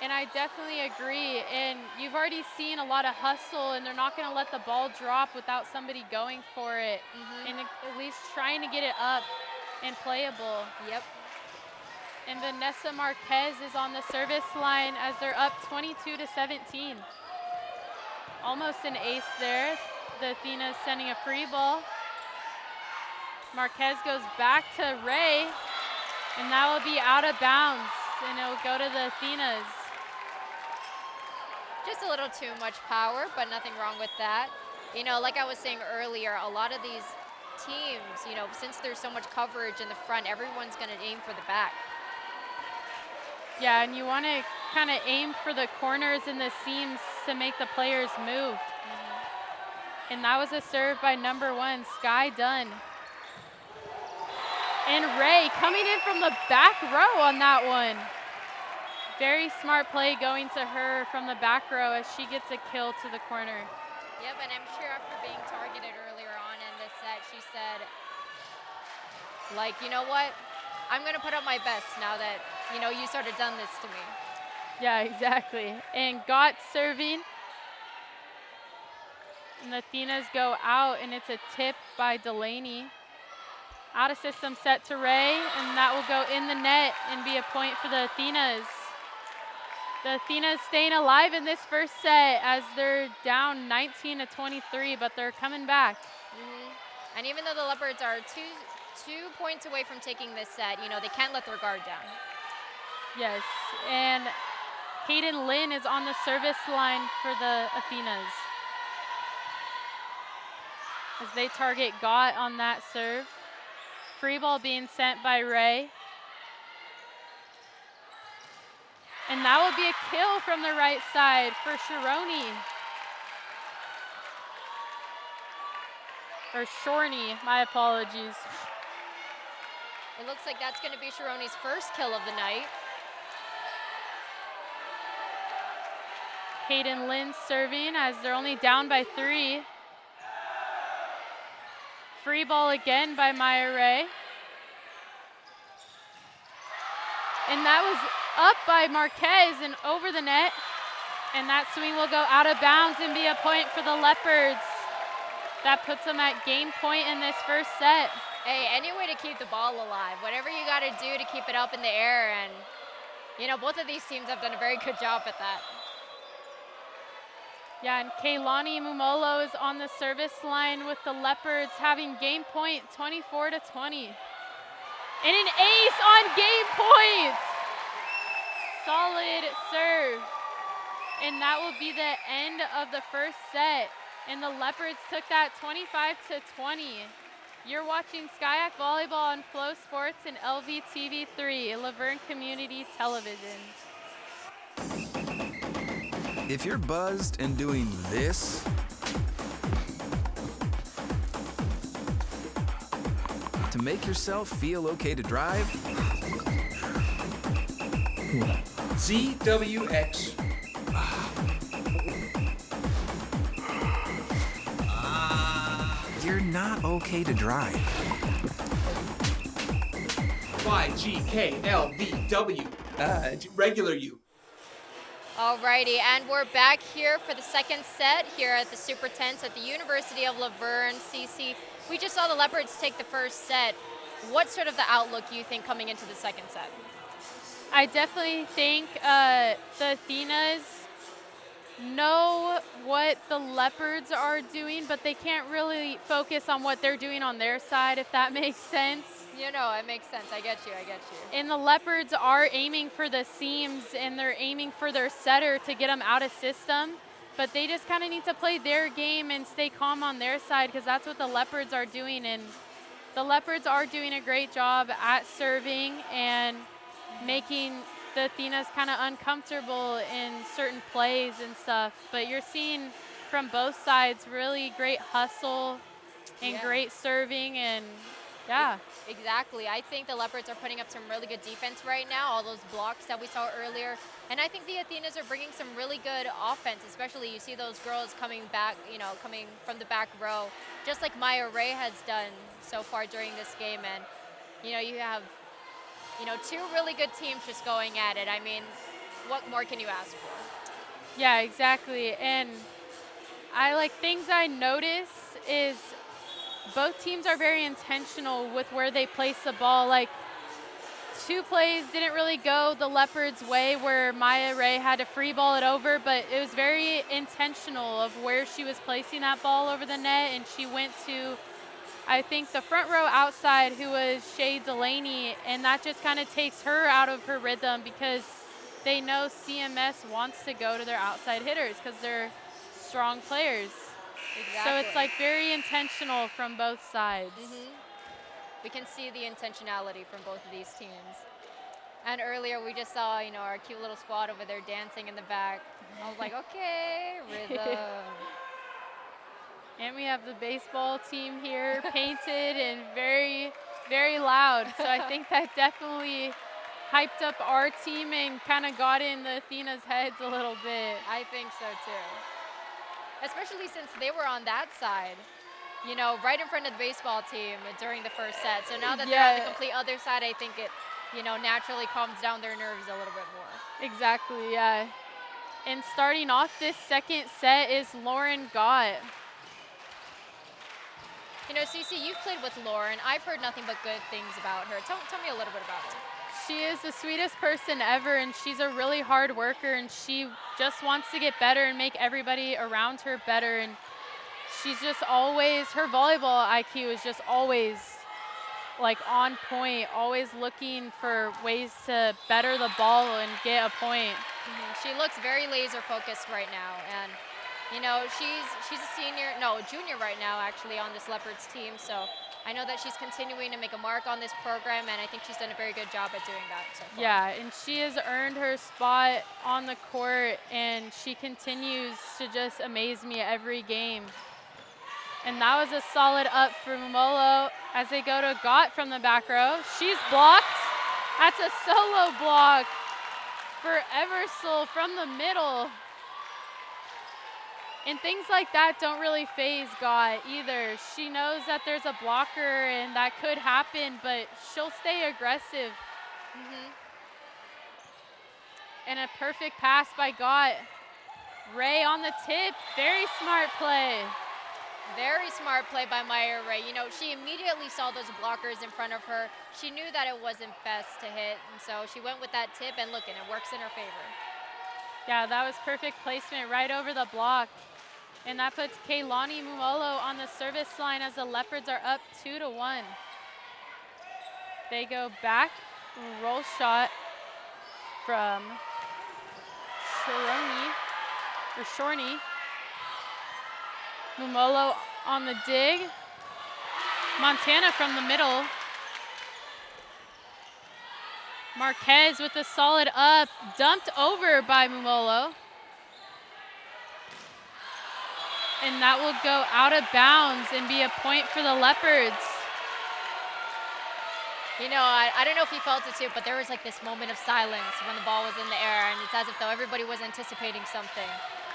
[SPEAKER 1] And I definitely agree, and you've already seen a lot of hustle, and they're not going to let the ball drop without somebody going for it, and at least trying to get it up and playable.
[SPEAKER 2] Yep.
[SPEAKER 1] And Vanessa Marquez is on the service line as they're up 22-17. Almost an ace there. The Athena's sending a free ball. Marquez goes back to Ray, and that will be out of bounds, and it will go to the Athenas.
[SPEAKER 2] Just a little too much power, but nothing wrong with that. You know, like I was saying earlier, a lot of these teams, you know, since there's so much coverage in the front, everyone's going to aim for the back.
[SPEAKER 1] Yeah, and you want to kind of aim for the corners and the seams to make the players move. And that was a serve by number 1, Sky Dunn. And Ray coming in from the back row on that one. Very smart play going to her from the back row as she gets a kill to the corner.
[SPEAKER 2] Yep, and I'm sure after being targeted earlier on in this set, she said, like, you know what? I'm going to put up my best now that, you know, you sort of done this to me.
[SPEAKER 1] Yeah, exactly. And Gott serving. And the Athenas go out, and it's a tip by Delaney. Out of system set to Ray, and that will go in the net and be a point for the Athenas. The Athenas staying alive in this first set as they're down 19-23, but they're coming back.
[SPEAKER 2] And even though the Leopards are two points away from taking this set, you know, they can't let their guard down.
[SPEAKER 1] Yes, and Hayden Lynn is on the service line for the Athenas as they target Gott on that serve. Free ball being sent by Ray. And that will be a kill from the right side for Shironi. Or Shorney, my apologies.
[SPEAKER 2] It looks like that's going to be Shironi's first kill of the night.
[SPEAKER 1] Hayden Lynn serving as they're only down by 3. Free ball again by Maya Ray. And that was up by Marquez and over the net. And that swing will go out of bounds and be a point for the Leopards. That puts them at game point in this first set.
[SPEAKER 2] Hey, any way to keep the ball alive. Whatever you got to do to keep it up in the air. And, you know, both of these teams have done a very good job at that.
[SPEAKER 1] Yeah, and Kaylani Mumolo is on the service line with the Leopards having game point 24-20. And an ace on game point. Solid serve. And that will be the end of the first set. And the Leopards took that 25-20. You're watching Skyac Volleyball on Flow Sports and LVTV3, Laverne Community Television.
[SPEAKER 4] If you're buzzed and doing this, to make yourself feel okay to drive,
[SPEAKER 5] ZWX.
[SPEAKER 4] you're not okay to drive.
[SPEAKER 5] YGKLVW. Regular you.
[SPEAKER 2] Alrighty, and we're back here for the second set here at the Super Tents at the University of Laverne CC we just saw the Leopards take the first set. What's sort of the outlook you think coming into the second set?
[SPEAKER 1] I definitely think the Athenas know what the Leopards are doing, but they can't really focus on what they're doing on their side, if that makes sense.
[SPEAKER 2] You know, it makes sense. I get you.
[SPEAKER 1] And the Leopards are aiming for the seams, and they're aiming for their setter to get them out of system. But they just kind of need to play their game and stay calm on their side, because that's what the Leopards are doing. And the Leopards are doing a great job at serving and making the Athenas kind of uncomfortable in certain plays and stuff. But you're seeing from both sides really great hustle and great serving, and yeah.
[SPEAKER 2] Exactly. I think the Leopards are putting up some really good defense right now, all those blocks that we saw earlier. And I think the Athenas are bringing some really good offense, especially you see those girls coming back, coming from the back row, just like Maya Ray has done so far during this game. And, you have, two really good teams just going at it. I mean, what more can you ask for?
[SPEAKER 1] Yeah, exactly. And things I notice is both teams are very intentional with where they place the ball. Like, 2 plays didn't really go the Leopards' way where Maya Ray had to free ball it over, but it was very intentional of where she was placing that ball over the net, and she went to, I think, the front row outside, who was Shay Delaney, and that just kind of takes her out of her rhythm, because they know CMS wants to go to their outside hitters because they're strong players.
[SPEAKER 2] Exactly.
[SPEAKER 1] So it's very intentional from both sides.
[SPEAKER 2] We can see the intentionality from both of these teams. And earlier we just saw, our cute little squad over there dancing in the back. I was like, okay, rhythm.
[SPEAKER 1] And we have the baseball team here painted and very, very loud. So I think that definitely hyped up our team and kind of got in the Athena's heads a little bit.
[SPEAKER 2] I think so too. Especially since they were on that side, right in front of the baseball team during the first set. So now that they're on the complete other side, I think it, naturally calms down their nerves a little bit more.
[SPEAKER 1] Exactly, yeah. And starting off this second set is Lauren Gott.
[SPEAKER 2] Cece, you've played with Lauren. I've heard nothing but good things about her. Tell me a little bit about her.
[SPEAKER 1] She is the sweetest person ever, and she's a really hard worker, and she just wants to get better and make everybody around her better. And she's just always, her volleyball IQ is just always on point, always looking for ways to better the ball and get a point.
[SPEAKER 2] She looks very laser focused right now, and she's a junior right now actually on this Leopards team. So I know that she's continuing to make a mark on this program, and I think she's done a very good job at doing that so far.
[SPEAKER 1] Yeah, and she has earned her spot on the court, and she continues to just amaze me every game. And that was a solid up for Mumolo as they go to Gott from the back row. She's blocked. That's a solo block for Eversole from the middle. And things like that don't really faze Gott either. She knows that there's a blocker and that could happen, but she'll stay aggressive. And a perfect pass by Gott. Ray on the tip, very smart play.
[SPEAKER 2] Very smart play by Maya Ray. She immediately saw those blockers in front of her. She knew that it wasn't best to hit, and so she went with that tip, and look, and it works in her favor.
[SPEAKER 1] Yeah, that was perfect placement right over the block. And that puts Kaylani Mumolo on the service line as the Leopards are up 2-1. They go back, roll shot from Shorney. Mumolo on the dig. Montana from the middle. Marquez with a solid up, dumped over by Mumolo. And that will go out of bounds and be a point for the Leopards.
[SPEAKER 2] I don't know if you felt it too, but there was this moment of silence when the ball was in the air, and it's as if though everybody was anticipating something.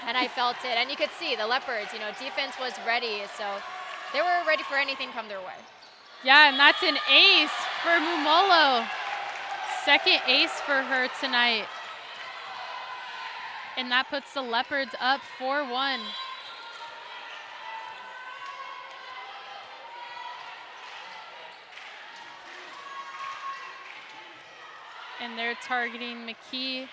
[SPEAKER 2] And I felt it, and you could see the Leopards, defense was ready, so they were ready for anything come their way.
[SPEAKER 1] Yeah, and that's an ace for Mumolo. Second ace for her tonight. And that puts the Leopards up 4-1. And they're targeting McKee.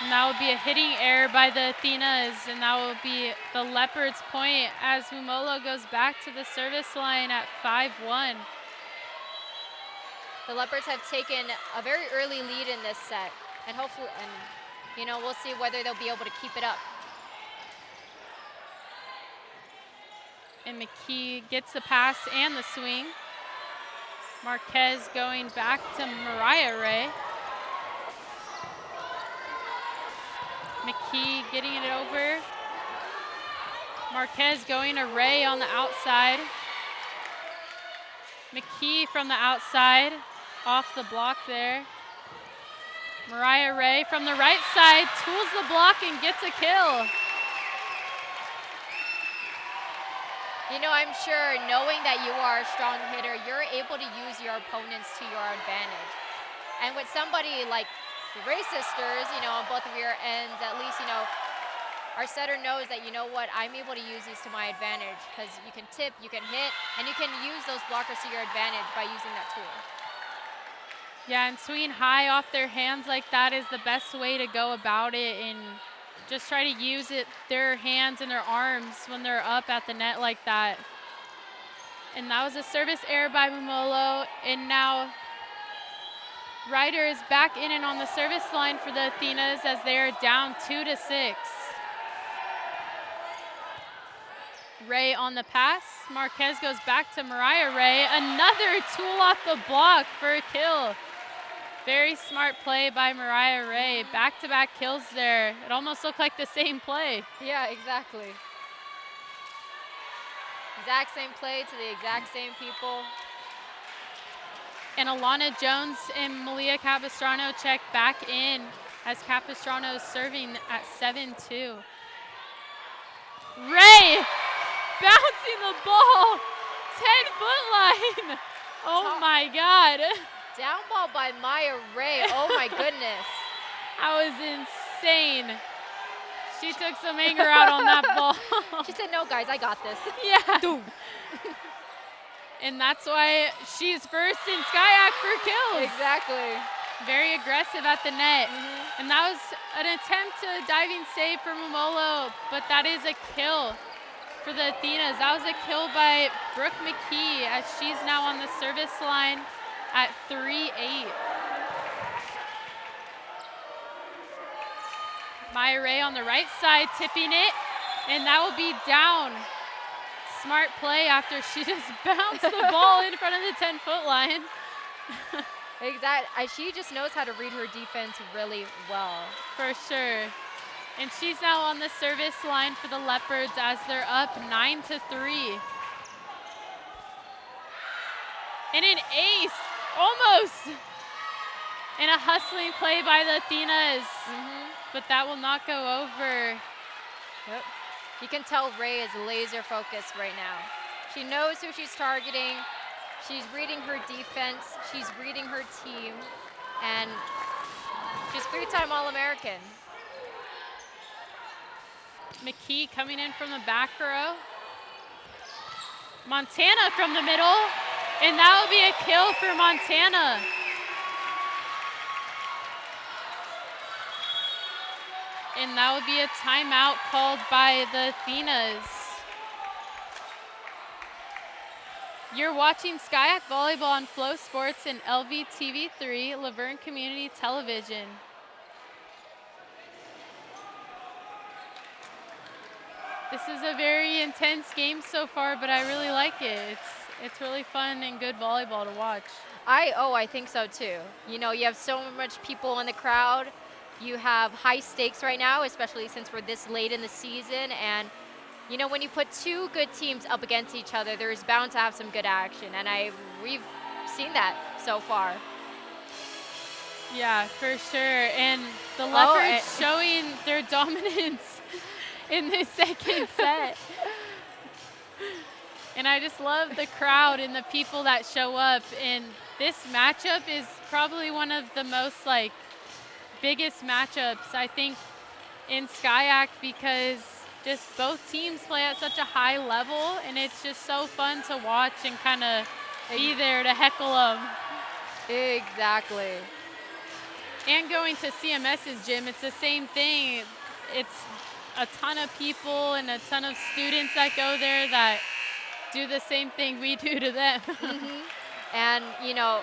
[SPEAKER 1] And that will be a hitting error by the Athenas, and that will be the Leopards' point as Mumolo goes back to the service line at 5-1.
[SPEAKER 2] The Leopards have taken a very early lead in this set, and hopefully, we'll see whether they'll be able to keep it up.
[SPEAKER 1] And McKee gets the pass and the swing. Marquez going back to Mariah Ray. McKee getting it over. Marquez going to Ray on the outside. McKee from the outside, off the block there. Mariah Ray from the right side, tools the block and gets a kill.
[SPEAKER 2] I'm sure knowing that you are a strong hitter, you're able to use your opponents to your advantage. And with somebody like the Ray sisters, on both of your ends, at least, our setter knows that, I'm able to use these to my advantage because you can tip, you can hit, and you can use those blockers to your advantage by using that tool.
[SPEAKER 1] Yeah, and swinging high off their hands like that is the best way to go about it, and just try to use their hands and their arms when they're up at the net like that. And that was a service error by Mumolo, and now Ryder is back in and on the service line for the Athenas as they are down 2-6. Ray on the pass. Marquez goes back to Mariah Ray. Another tool off the block for a kill. Very smart play by Mariah Ray. Back-to-back kills there. It almost looked like the same play.
[SPEAKER 2] Yeah, exactly. Exact same play to the exact same people.
[SPEAKER 1] And Alana Jones and Malia Capistrano check back in as Capistrano is serving at 7-2. Ray bouncing the ball, 10-foot line. Oh my God.
[SPEAKER 2] Down ball by Maya Ray. Oh my goodness.
[SPEAKER 1] That was insane. She took some anger out on that ball.
[SPEAKER 2] She said, no, guys, I got this.
[SPEAKER 1] Yeah. And that's why she's first in SkyAct for kills.
[SPEAKER 2] Exactly.
[SPEAKER 1] Very aggressive at the net. And that was an attempt to diving save for Mumolo, but that is a kill for the Athenas. That was a kill by Brooke McKee as she's now on the service line at 3-8. Maya Ray on the right side tipping it, and that will be down. Smart play after she just bounced the ball in front of the 10-foot line.
[SPEAKER 2] Exactly. She just knows how to read her defense really well.
[SPEAKER 1] For sure. And she's now on the service line for the Leopards as they're up 9-3. And an ace, almost. And a hustling play by the Athenas. But that will not go over.
[SPEAKER 2] Yep. You can tell Ray is laser focused right now. She knows who she's targeting. She's reading her defense. She's reading her team. And she's three-time All-American.
[SPEAKER 1] McKee coming in from the back row. Montana from the middle. And that will be a kill for Montana. And that would be a timeout called by the Athenas. You're watching SkyAct Volleyball on Flow Sports and LVTV3, Laverne Community Television. This is a very intense game so far, but I really like it. It's really fun and good volleyball to watch.
[SPEAKER 2] I think so too. You have so much people in the crowd. You have high stakes right now, especially since we're this late in the season. And, when you put two good teams up against each other, there's bound to have some good action. And we've seen that so far.
[SPEAKER 1] Yeah, for sure. And the Leopards showing their dominance in this second set. And I just love the crowd and the people that show up. And this matchup is probably one of the most, biggest matchups, I think, in SkyAct because just both teams play at such a high level, and it's just so fun to watch and kind of be there to heckle them.
[SPEAKER 2] Exactly.
[SPEAKER 1] And going to CMS's gym, it's the same thing. It's a ton of people and a ton of students that go there that do the same thing we do to them.
[SPEAKER 2] And, you know,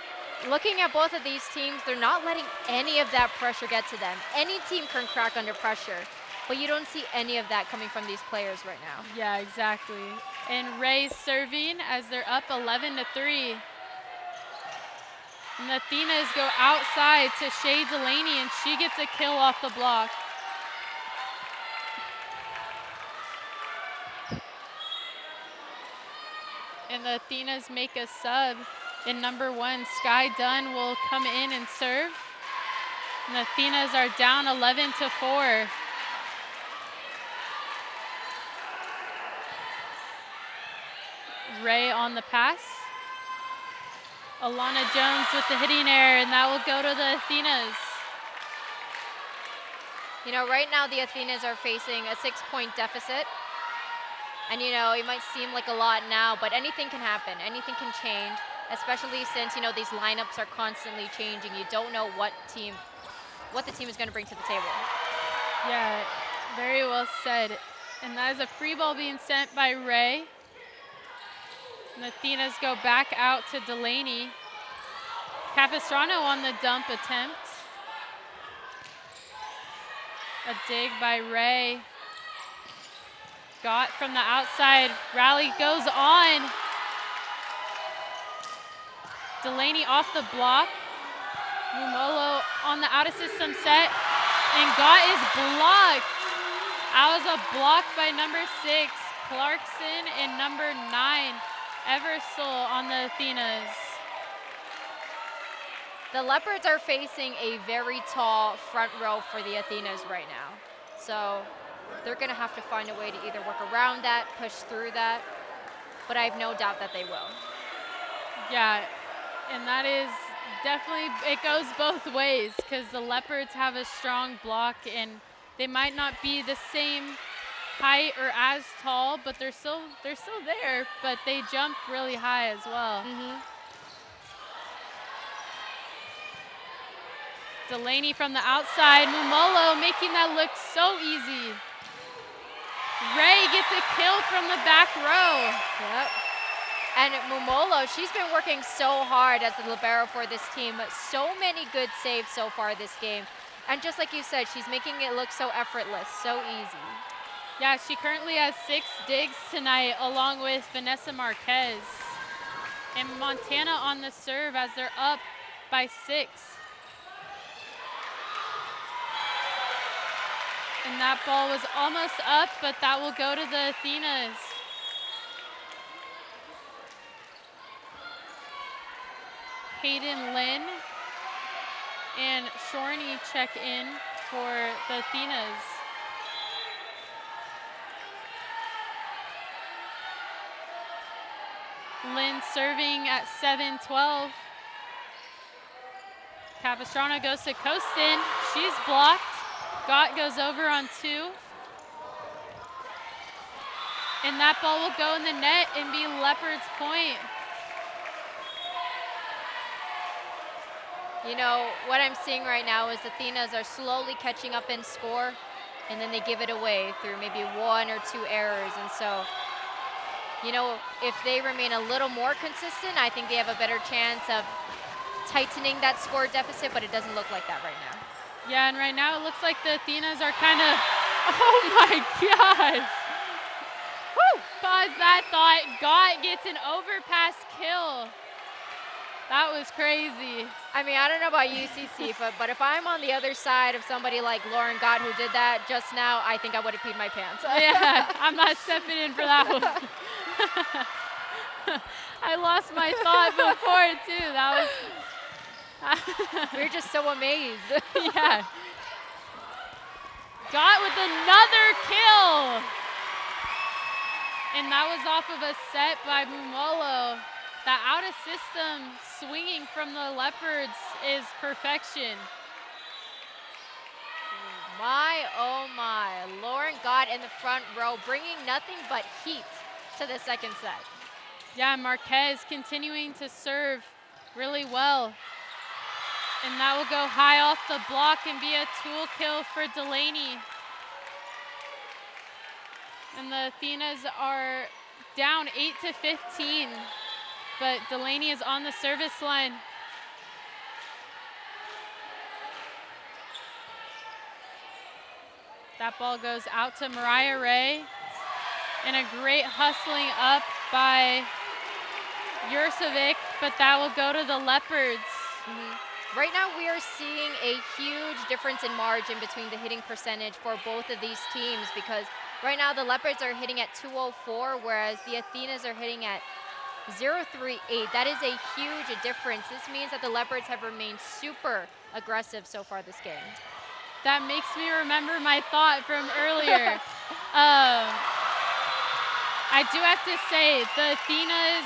[SPEAKER 2] looking at both of these teams, they're not letting any of that pressure get to them. Any team can crack under pressure, but you don't see any of that coming from these players right now.
[SPEAKER 1] Yeah, exactly. And Ray's serving as they're up 11-3. And the Athenas go outside to Shay Delaney, and she gets a kill off the block. And the Athenas make a sub. And number 1, Sky Dunn, will come in and serve. And the Athenas are down 11-4. Ray on the pass. Alana Jones with the hitting error, and that will go to the Athenas.
[SPEAKER 2] You know, right now the Athenas are facing a 6-point deficit. And, you know, it might seem like a lot now, but anything can happen. Anything can change, especially since, you know, these lineups are constantly changing. You don't know what the team is going to bring to the table.
[SPEAKER 1] Yeah, very well said. And that is a free ball being sent by Ray. And the Athenas go back out to Delaney. Capistrano on the dump attempt. A dig by Ray. Got from the outside. Rally goes on. Delaney off the block. Mumolo on the out of system set. And Gott is blocked. That was a block by number 6, Clarkson, and number 9, Eversole on the Athenas.
[SPEAKER 2] The Leopards are facing a very tall front row for the Athenas right now. So they're going to have to find a way to either work around that, push through that, but I have no doubt that they will.
[SPEAKER 1] Yeah, and that is definitely, it goes both ways because the Leopards have a strong block and they might not be the same height or as tall, but they're still there, but they jump really high as well. Delaney from the outside, Mumolo making that look so easy. Ray gets a kill from the back row.
[SPEAKER 2] Yep. And Mumolo, she's been working so hard as the libero for this team. So many good saves so far this game. And just like you said, she's making it look so effortless, so easy.
[SPEAKER 1] Yeah, she currently has 6 digs tonight along with Vanessa Marquez. And Montana on the serve as they're up by 6. And that ball was almost up, but that will go to the Athenas. Hayden Lynn and Shorney check in for the Athenas. Lynn serving at 7-12. Capistrano goes to Kostin. She's blocked. Gott goes over on 2. And that ball will go in the net and be Leopard's point.
[SPEAKER 2] You know, what I'm seeing right now is Athenas are slowly catching up in score, and then they give it away through maybe 1 or 2 errors. And so, you know, if they remain a little more consistent, I think they have a better chance of tightening that score deficit, but it doesn't look like that right now.
[SPEAKER 1] Yeah, and right now it looks like the Athenas are kind of, oh my gosh. Woo! Pause that thought. Gott gets an overpass kill. That was crazy.
[SPEAKER 2] I mean, I don't know about you, CC, but if I'm on the other side of somebody like Lauren Gott who did that just now, I think I would have peed my pants.
[SPEAKER 1] Yeah, I'm not stepping in for that one. I lost my thought before too. That was.
[SPEAKER 2] We're just so amazed.
[SPEAKER 1] Yeah. Gott with another kill. And that was off of a set by Mumolo. That out of system swinging from the Leopards is perfection.
[SPEAKER 2] My, oh my. Lauren Gott in the front row, bringing nothing but heat to the second set.
[SPEAKER 1] Yeah, Marquez continuing to serve really well. And that will go high off the block and be a tool kill for Delaney. And the Athenas are down 8-15, but Delaney is on the service line. That ball goes out to Mariah Ray. And a great hustling up by Jurcevic, but that will go to the Leopards.
[SPEAKER 2] Right now we are seeing a huge difference in margin between the hitting percentage for both of these teams, because right now the Leopards are hitting at 204, whereas the Athenas are hitting at 038. That is a huge difference. This means that the Leopards have remained super aggressive so far this game.
[SPEAKER 1] That makes me remember my thought from earlier. I do have to say, the Athenas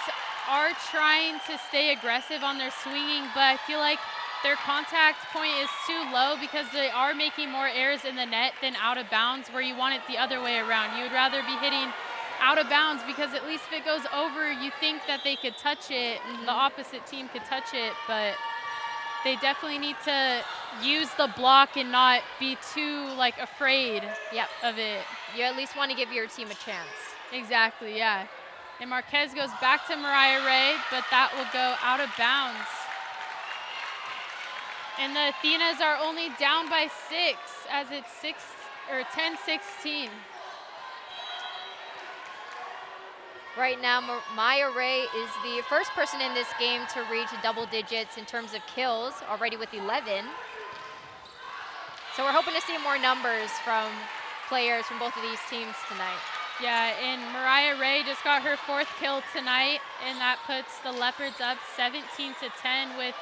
[SPEAKER 1] are trying to stay aggressive on their swinging, but I feel like their contact point is too low because they are making more errors in the net than out of bounds, where you want it the other way around. You would rather be hitting out of bounds because at least if it goes over, you think that they could touch it, the opposite team could touch it, but they definitely need to use the block and not be too afraid of it.
[SPEAKER 2] You at least want to give your team a chance.
[SPEAKER 1] Exactly, yeah. And Marquez goes back to Mariah Ray, but that will go out of bounds. And the Athenas are only down by 6 as it's 10-16.
[SPEAKER 2] Right now, Maya Ray is the first person in this game to reach double digits in terms of kills, already with 11. So we're hoping to see more numbers from players from both of these teams tonight.
[SPEAKER 1] Yeah, and Mariah Ray just got her 4th kill tonight, and that puts the Leopards up 17-10 with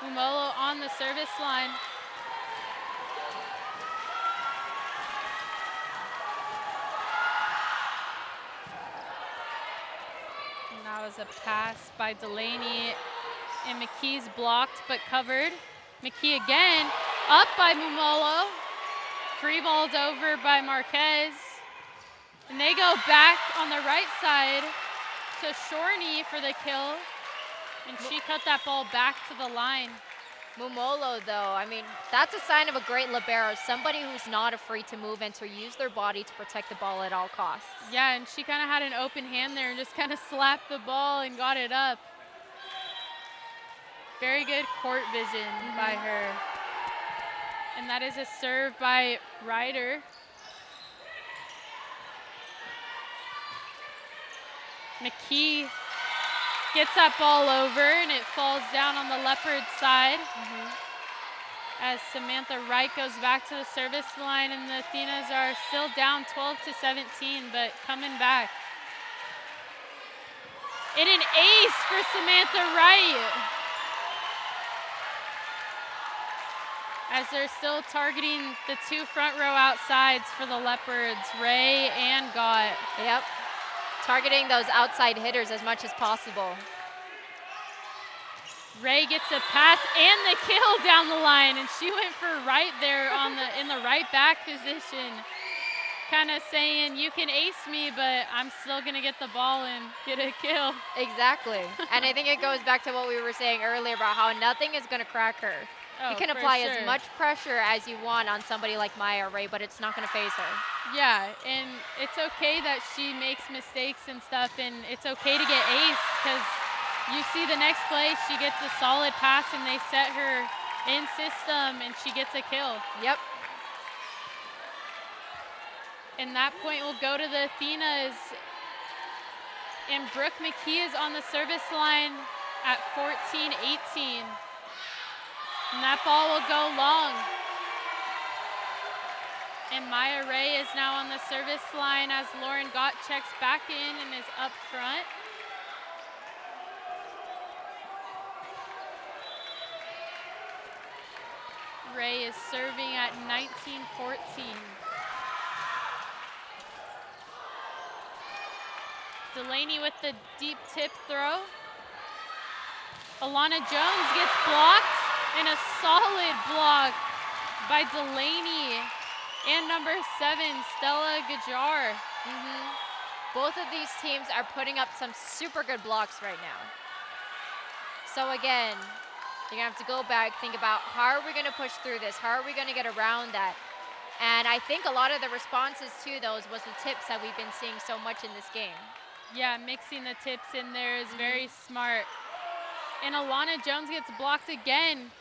[SPEAKER 1] Umolo on the service line. And that was a pass by Delaney, and McKee's blocked but covered. McKee again, up by Mumolo, free balled over by Marquez. And they go back on the right side to Shorney for the kill. And she cut that ball back to the line.
[SPEAKER 2] Mumolo, though, I mean, that's a sign of a great libero, somebody who's not afraid to move and to use their body to protect the ball at all costs.
[SPEAKER 1] Yeah, and she kind of had an open hand there and just kind of slapped the ball and got it up. Very good court vision by her. And that is a serve by Ryder. McKee gets that ball over and it falls down on the Leopard side. As Samantha Wright goes back to the service line, and the Athenas are still down 12-17, but coming back. And an ace for Samantha Wright. As they're still targeting the 2 front row outsides for the Leopards, Ray and Gott.
[SPEAKER 2] Yep. Targeting those outside hitters as much as possible.
[SPEAKER 1] Ray gets a pass and the kill down the line, and she went for Wright there in the right back position, kind of saying, you can ace me, but I'm still going to get the ball and get a kill.
[SPEAKER 2] Exactly. And I think it goes back to what we were saying earlier about how nothing is going to crack her.
[SPEAKER 1] Oh,
[SPEAKER 2] you can apply as much pressure as you want on somebody like Maya Ray, but it's not going to phase her.
[SPEAKER 1] Yeah, and it's okay that she makes mistakes and stuff, and it's okay to get ace, because you see the next play, she gets a solid pass and they set her in system and she gets a kill.
[SPEAKER 2] Yep.
[SPEAKER 1] And that point will go to the Athenas. And Brooke McKee is on the service line at 14-18. And that ball will go long. And Maya Ray is now on the service line as Lauren Gott checks back in and is up front. Ray is serving at 19-14. Delaney with the deep tip throw. Alana Jones gets blocked, and a solid block by Delaney and number 7, Stella Gajar.
[SPEAKER 2] Both of these teams are putting up some super good blocks right now. So again, You're going to have to go back, think about how are we going to push through this? How are we going to get around that? And I think a lot of the responses to those was the tips that we've been seeing so much in this game.
[SPEAKER 1] Yeah, mixing the tips in there is very smart. And Alana Jones gets blocked again.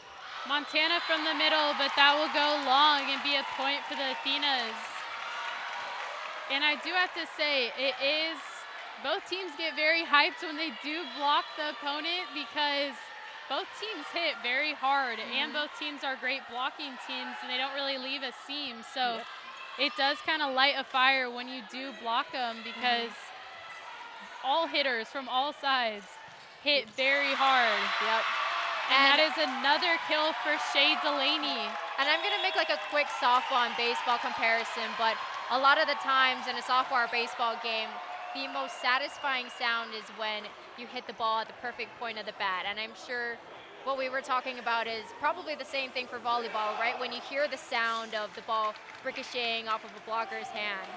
[SPEAKER 1] Montana from the middle, but that will go long and be a point for the Athenas. And I do have to say, both teams get very hyped when they do block the opponent because both teams hit very hard, and both teams are great blocking teams, and they don't really leave a seam. So it does kind of light a fire when you do block them because all hitters from all sides hit very hard.
[SPEAKER 2] Yep.
[SPEAKER 1] And that is another kill for Shea Delaney.
[SPEAKER 2] And I'm going to make like a quick softball and baseball comparison, but a lot of the times in a softball or baseball game, the most satisfying sound is when you hit the ball at the perfect point of the bat. And I'm sure what we were talking about is probably the same thing for volleyball, right? When you hear the sound of the ball ricocheting off of a blocker's hand.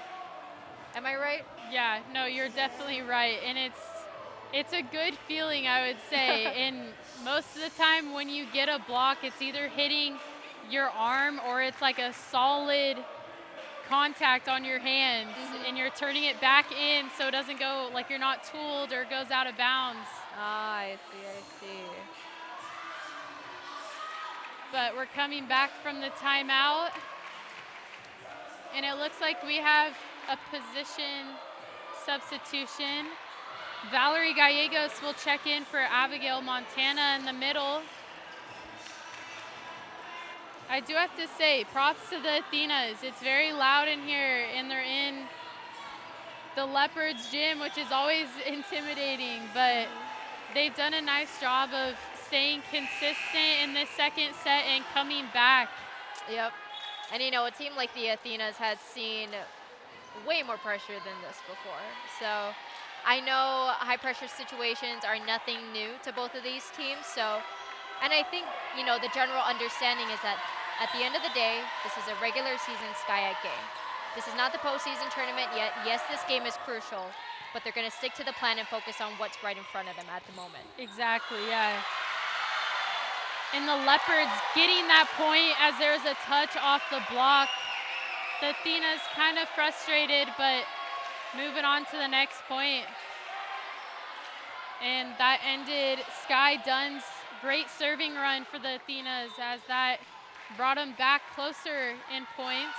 [SPEAKER 2] Am I right?
[SPEAKER 1] Yeah, no, you're definitely right. And it's a good feeling, I would say. And most of the time when you get a block, it's either hitting your arm or it's like a solid contact on your hands, and you're turning it back in so it doesn't go, like you're not tooled or goes out of bounds.
[SPEAKER 2] Ah, I see.
[SPEAKER 1] But we're coming back from the timeout, and it looks like we have a position substitution. Valerie Gallegos will check in for Abigail Montana in the middle. I do have to say, props to the Athenas. It's very loud in here, and they're in the Leopards gym, which is always intimidating, but they've done a nice job of staying consistent in this second set and coming back.
[SPEAKER 2] Yep. And you know, a team like the Athenas has seen way more pressure than this before. So I know high pressure situations are nothing new to both of these teams. So, and I think, you know, the general understanding is that at the end of the day, this is a regular season SkyEgg game. This is not the postseason tournament yet. Yes, this game is crucial, but they're going to stick to the plan and focus on what's right in front of them at the moment.
[SPEAKER 1] Exactly, yeah. And the Leopards getting that point as there's a touch off the block. The Athenas kind of frustrated, but moving on to the next point. And that ended Sky Dunn's great serving run for the Athenas as that brought them back closer in points.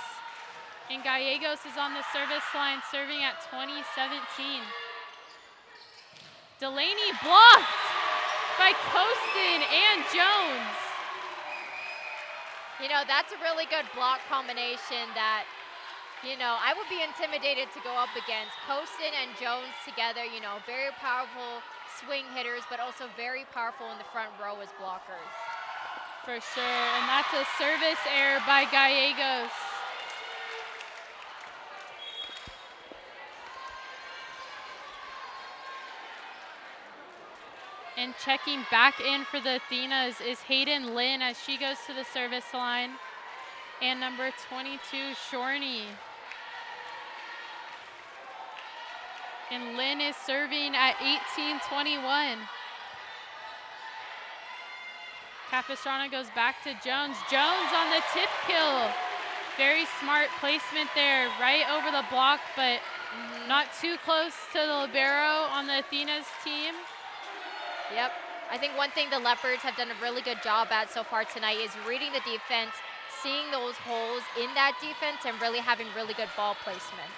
[SPEAKER 1] And Gallegos is on the service line serving at 20-17. Delaney blocked by Costin and Jones.
[SPEAKER 2] You know, that's a really good block combination that, you know, I would be intimidated to go up against. Costin and Jones together, you know, very powerful swing hitters, but also very powerful in the front row as blockers.
[SPEAKER 1] For sure, and that's a service error by Gallegos. And checking back in for the Athenas is Hayden Lynn as she goes to the service line. And number 22, Shorney. And Lynn is serving at 18-21. Capistrano goes back to Jones. Jones on the tip kill. Very smart placement there, right over the block, but not too close to the libero on the Athenas team.
[SPEAKER 2] Yep. I think one thing the Leopards have done a really good job at so far tonight is reading the defense, seeing those holes in that defense, and really having really good ball placement.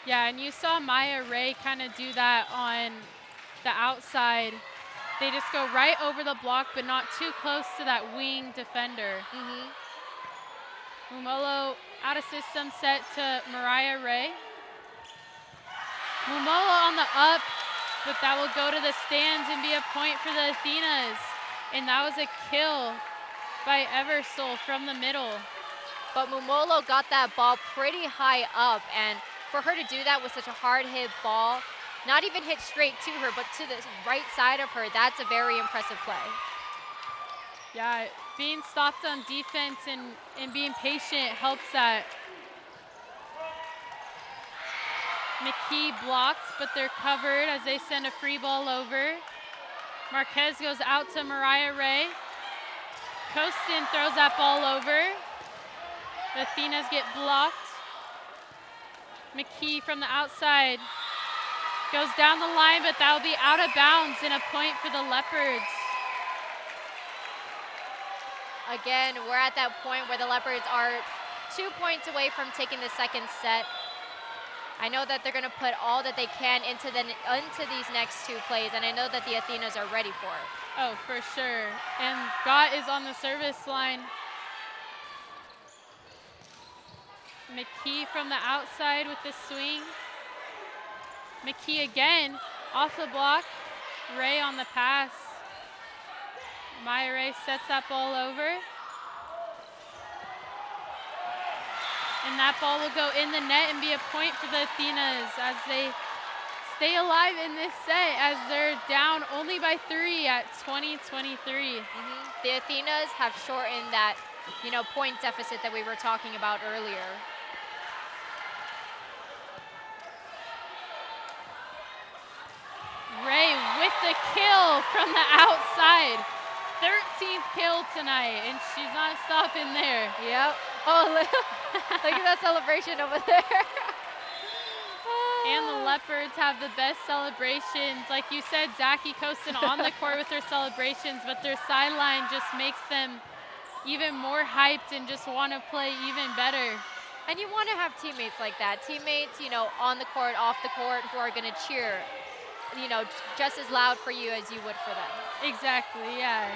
[SPEAKER 1] Yeah, and you saw Maya Ray kind of do that on the outside. They just go right over the block, but not too close to that wing defender. Mumolo out of system set to Mariah Ray. Mumolo on the up, but that will go to the stands and be a point for the Athenas. And that was a kill by Eversole from the middle.
[SPEAKER 2] But Mumolo got that ball pretty high up, and for her to do that with such a hard hit ball, not even hit straight to her, but to the right side of her, that's a very impressive play.
[SPEAKER 1] Yeah, being stopped on defense and being patient helps that. McKee blocked, but they're covered as they send a free ball over. Marquez goes out to Mariah Ray. Kostin throws that ball over. The Athenas get blocked. McKee from the outside goes down the line, but that will be out of bounds and a point for the Leopards.
[SPEAKER 2] Again, we're at that point where the Leopards are 2 points away from taking the second set. I know that they're going to put all that they can into these next 2 plays, and I know that the Athenas are ready for it.
[SPEAKER 1] Oh, for sure. And Gott is on the service line. McKee from the outside with the swing. McKee again off the block. Ray on the pass. Maya Ray sets that ball over. And that ball will go in the net and be a point for the Athenas as they stay alive in this set as they're down only by 3 at 20-23.
[SPEAKER 2] The Athenas have shortened that, point deficit that we were talking about earlier.
[SPEAKER 1] Ray with the kill from the outside. 13th kill tonight, and she's not stopping there.
[SPEAKER 2] Yep. Oh, look at that celebration over there.
[SPEAKER 1] And the Leopards have the best celebrations. Like you said, Zachy Kostin on the court with their celebrations, but their sideline just makes them even more hyped and just want to play even better.
[SPEAKER 2] And you want to have teammates like that. Teammates, on the court, off the court, who are going to cheer, just as loud for you as you would for them.
[SPEAKER 1] Exactly, yeah.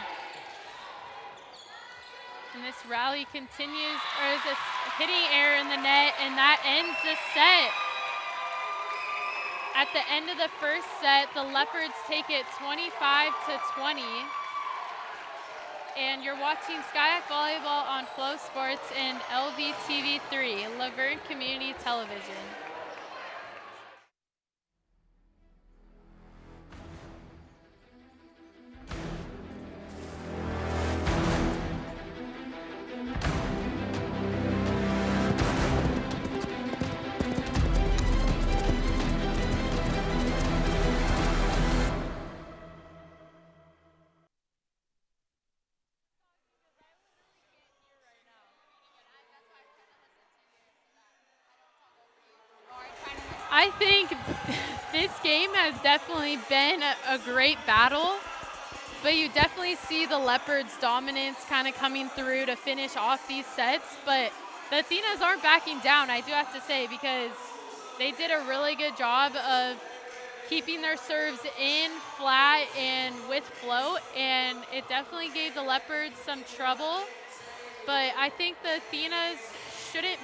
[SPEAKER 1] And this rally continues, or is this hitting error in the net, and that ends the set. At the end of the first set, the Leopards take it 25-20. And you're watching Skyac Volleyball on Flow Sports and LVTV3, Laverne Community Television. I think this game has definitely been a great battle, but you definitely see the Leopards' dominance kind of coming through to finish off these sets. But the Athenas aren't backing down, I do have to say, because they did a really good job of keeping their serves in, flat, and with float, and it definitely gave the Leopards some trouble. But I think the Athenas shouldn't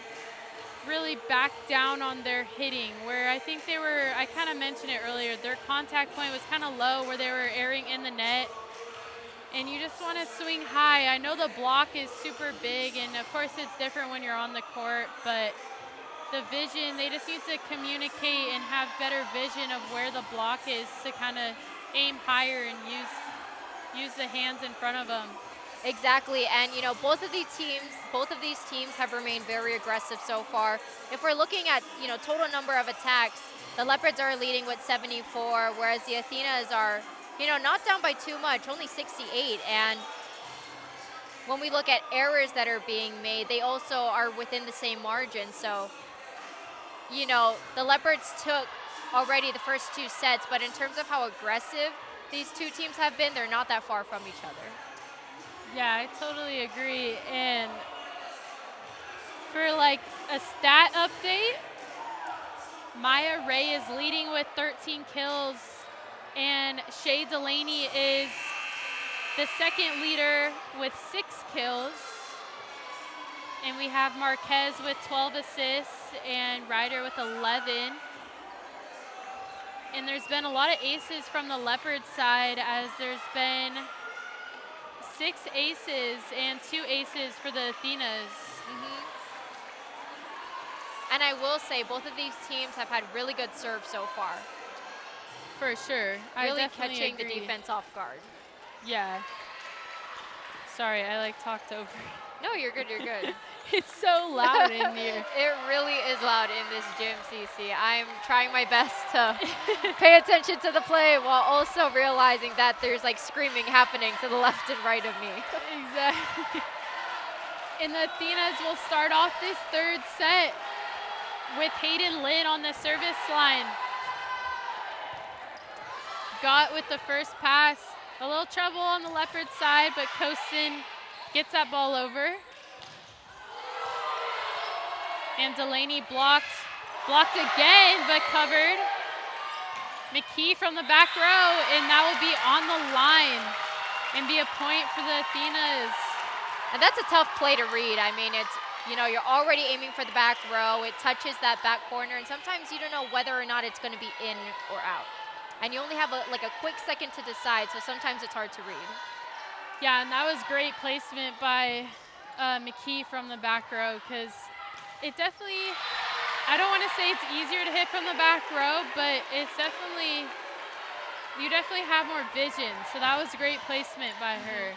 [SPEAKER 1] really back down on their hitting, where I think they were, I kind of mentioned it earlier, their contact point was kind of low where they were airing in the net, and you just want to swing high. I know the block is super big, and of course it's different when you're on the court, but the vision, they just need to communicate and have better vision of where the block is to kind of aim higher and use the hands in front of them.
[SPEAKER 2] Exactly, and both of these teams have remained very aggressive so far. If we're looking at total number of attacks, the Leopards are leading with 74, whereas the Athenas are not down by too much, only 68. And when we look at errors that are being made, they also are within the same margin. So the Leopards took already the first 2 sets, but in terms of how aggressive these 2 teams have been, they're not that far from each other.
[SPEAKER 1] Yeah, I totally agree. And for like a stat update, Maya Ray is leading with 13 kills, and Shay Delaney is the second leader with 6 kills. And we have Marquez with 12 assists and Ryder with 11. And there's been a lot of aces from the Leopard side, as there's been 6 aces and 2 aces for the Athenas.
[SPEAKER 2] And I will say both of these teams have had really good serve so far.
[SPEAKER 1] For sure.
[SPEAKER 2] Really catching the defense off guard.
[SPEAKER 1] Yeah. Sorry, I talked over.
[SPEAKER 2] No, you're good, you're good.
[SPEAKER 1] It's so loud in here.
[SPEAKER 2] It really is loud in this gym, CC. I'm trying my best to pay attention to the play while also realizing that there's like screaming happening to the left and right of me.
[SPEAKER 1] Exactly. And the Athenas will start off this third set with Hayden Lynn on the service line. Got with the first pass. A little trouble on the Leopard side, but Kosin gets that ball over. And Delaney blocked again, but covered. McKee from the back row, and that will be on the line and be a point for the Athenas.
[SPEAKER 2] And that's a tough play to read. I mean, it's, you know, you're already aiming for the back row. It touches that back corner, and sometimes you don't know whether or not it's going to be in or out. And you only have a quick second to decide, so sometimes it's hard to read.
[SPEAKER 1] Yeah, and that was great placement by McKee from the back row, because it definitely, I don't want to say it's easier to hit from the back row, but it's definitely, you definitely have more vision. So that was great placement by her.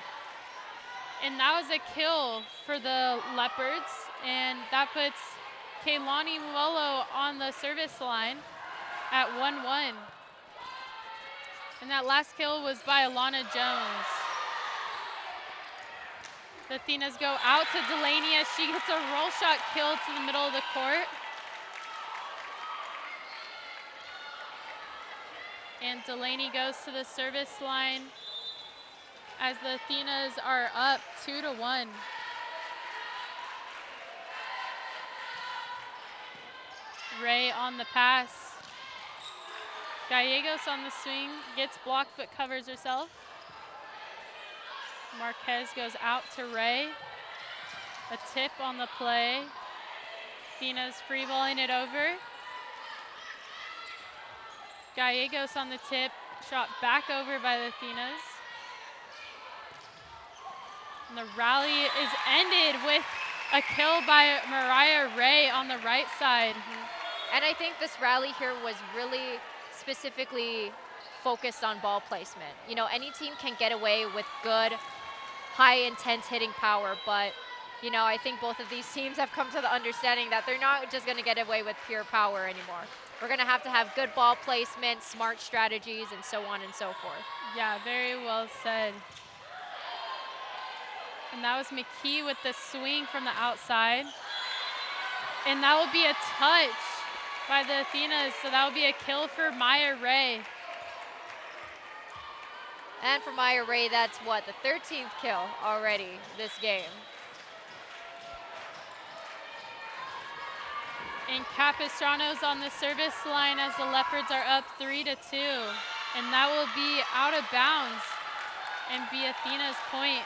[SPEAKER 1] And that was a kill for the Leopards, and that puts Kaylani Muolo on the service line at 1-1. And that last kill was by Alana Jones. The Athenas go out to Delaney as she gets a roll shot kill to the middle of the court. And Delaney goes to the service line as the Athenas are up 2-1. Ray on the pass. Gallegos on the swing, gets blocked but covers herself. Marquez goes out to Ray. A tip on the play. Athena's free balling it over. Gallegos on the tip, shot back over by the Athenas. And the rally is ended with a kill by Mariah Ray on the right side.
[SPEAKER 2] And I think this rally here was really specifically focused on ball placement. You know, any team can get away with good, high intense hitting power, but you know, I think both of these teams have come to the understanding that they're not just going to get away with pure power anymore. We're going to have good ball placement, smart strategies, and so on and so forth.
[SPEAKER 1] Yeah, very well said. And that was McKee with the swing from the outside. And that will be a touch by the Athenas, so that will be a kill for Maya Ray.
[SPEAKER 2] And for Maya Ray, that's what, the 13th kill already this game.
[SPEAKER 1] And Capistrano's on the service line as the Leopards are up 3-2. And that will be out of bounds and be Athena's point.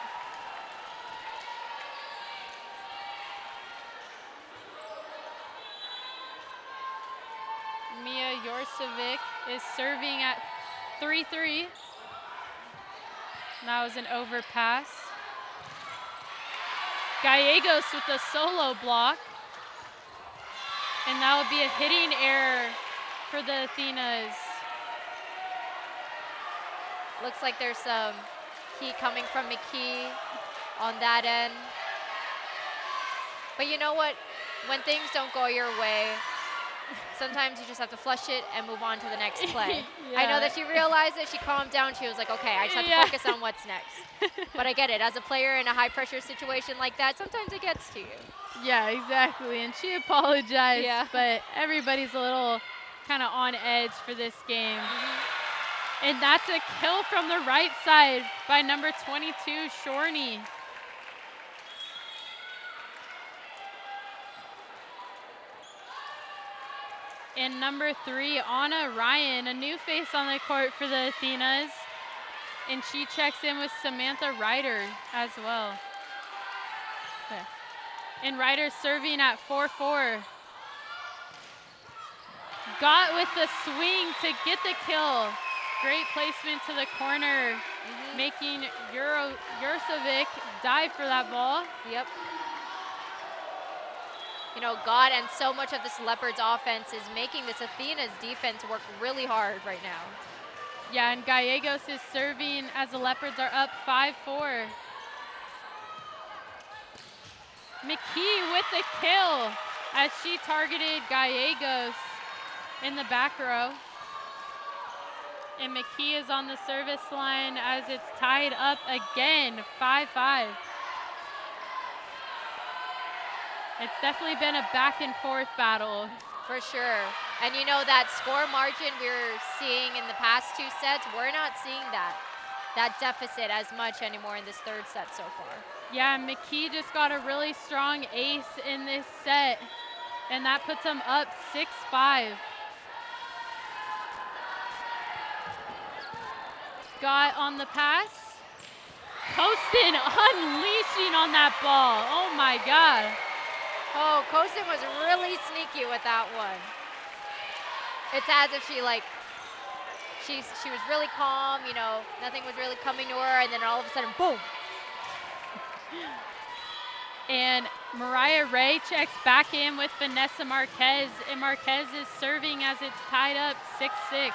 [SPEAKER 1] Mia Jorcevic is serving at 3-3. That was an overpass. Gallegos with the solo block. And that would be a hitting error for the Athenas.
[SPEAKER 2] Looks like there's some heat coming from McKee on that end. But you know what? When things don't go your way, sometimes you just have to flush it and move on to the next play.
[SPEAKER 1] Yeah.
[SPEAKER 2] I know that she realized it, she calmed down, she was like, okay, I just have to focus on what's next. But I get it, as a player in a high pressure situation like that, sometimes it gets to you.
[SPEAKER 1] Yeah, exactly. And she apologized,
[SPEAKER 2] Yeah.
[SPEAKER 1] but everybody's a little kind of on edge for this game. And that's a kill from the right side by number 22, Shorney. And number 3, Anna Ryan, a new face on the court for the Athenas. And she checks in with Samantha Ryder as well. Okay. And Ryder serving at 4-4. Got with the swing to get the kill. Great placement to the corner, making Jurcevic dive for that ball.
[SPEAKER 2] Yep. You know, God and so much of this Leopards offense is making this Athena's defense work really hard right now.
[SPEAKER 1] Yeah, and Gallegos is serving as the Leopards are up 5-4. McKee with the kill as she targeted Gallegos in the back row. And McKee is on the service line as it's tied up again, 5-5. It's definitely been a back and forth battle.
[SPEAKER 2] For sure. And you know that score margin we were seeing in the past 2 sets, we're not seeing that deficit as much anymore in this 3rd set so far.
[SPEAKER 1] Yeah, McKee just got a really strong ace in this set, and that puts them up 6-5. Got on the pass. Poston unleashing on that ball. Oh my God.
[SPEAKER 2] Oh, Kosten was really sneaky with that one. It's as if she was really calm, you know, nothing was really coming to her, and then all of a sudden, boom.
[SPEAKER 1] And Mariah Ray checks back in with Vanessa Marquez, and Marquez is serving as it's tied up 6-6.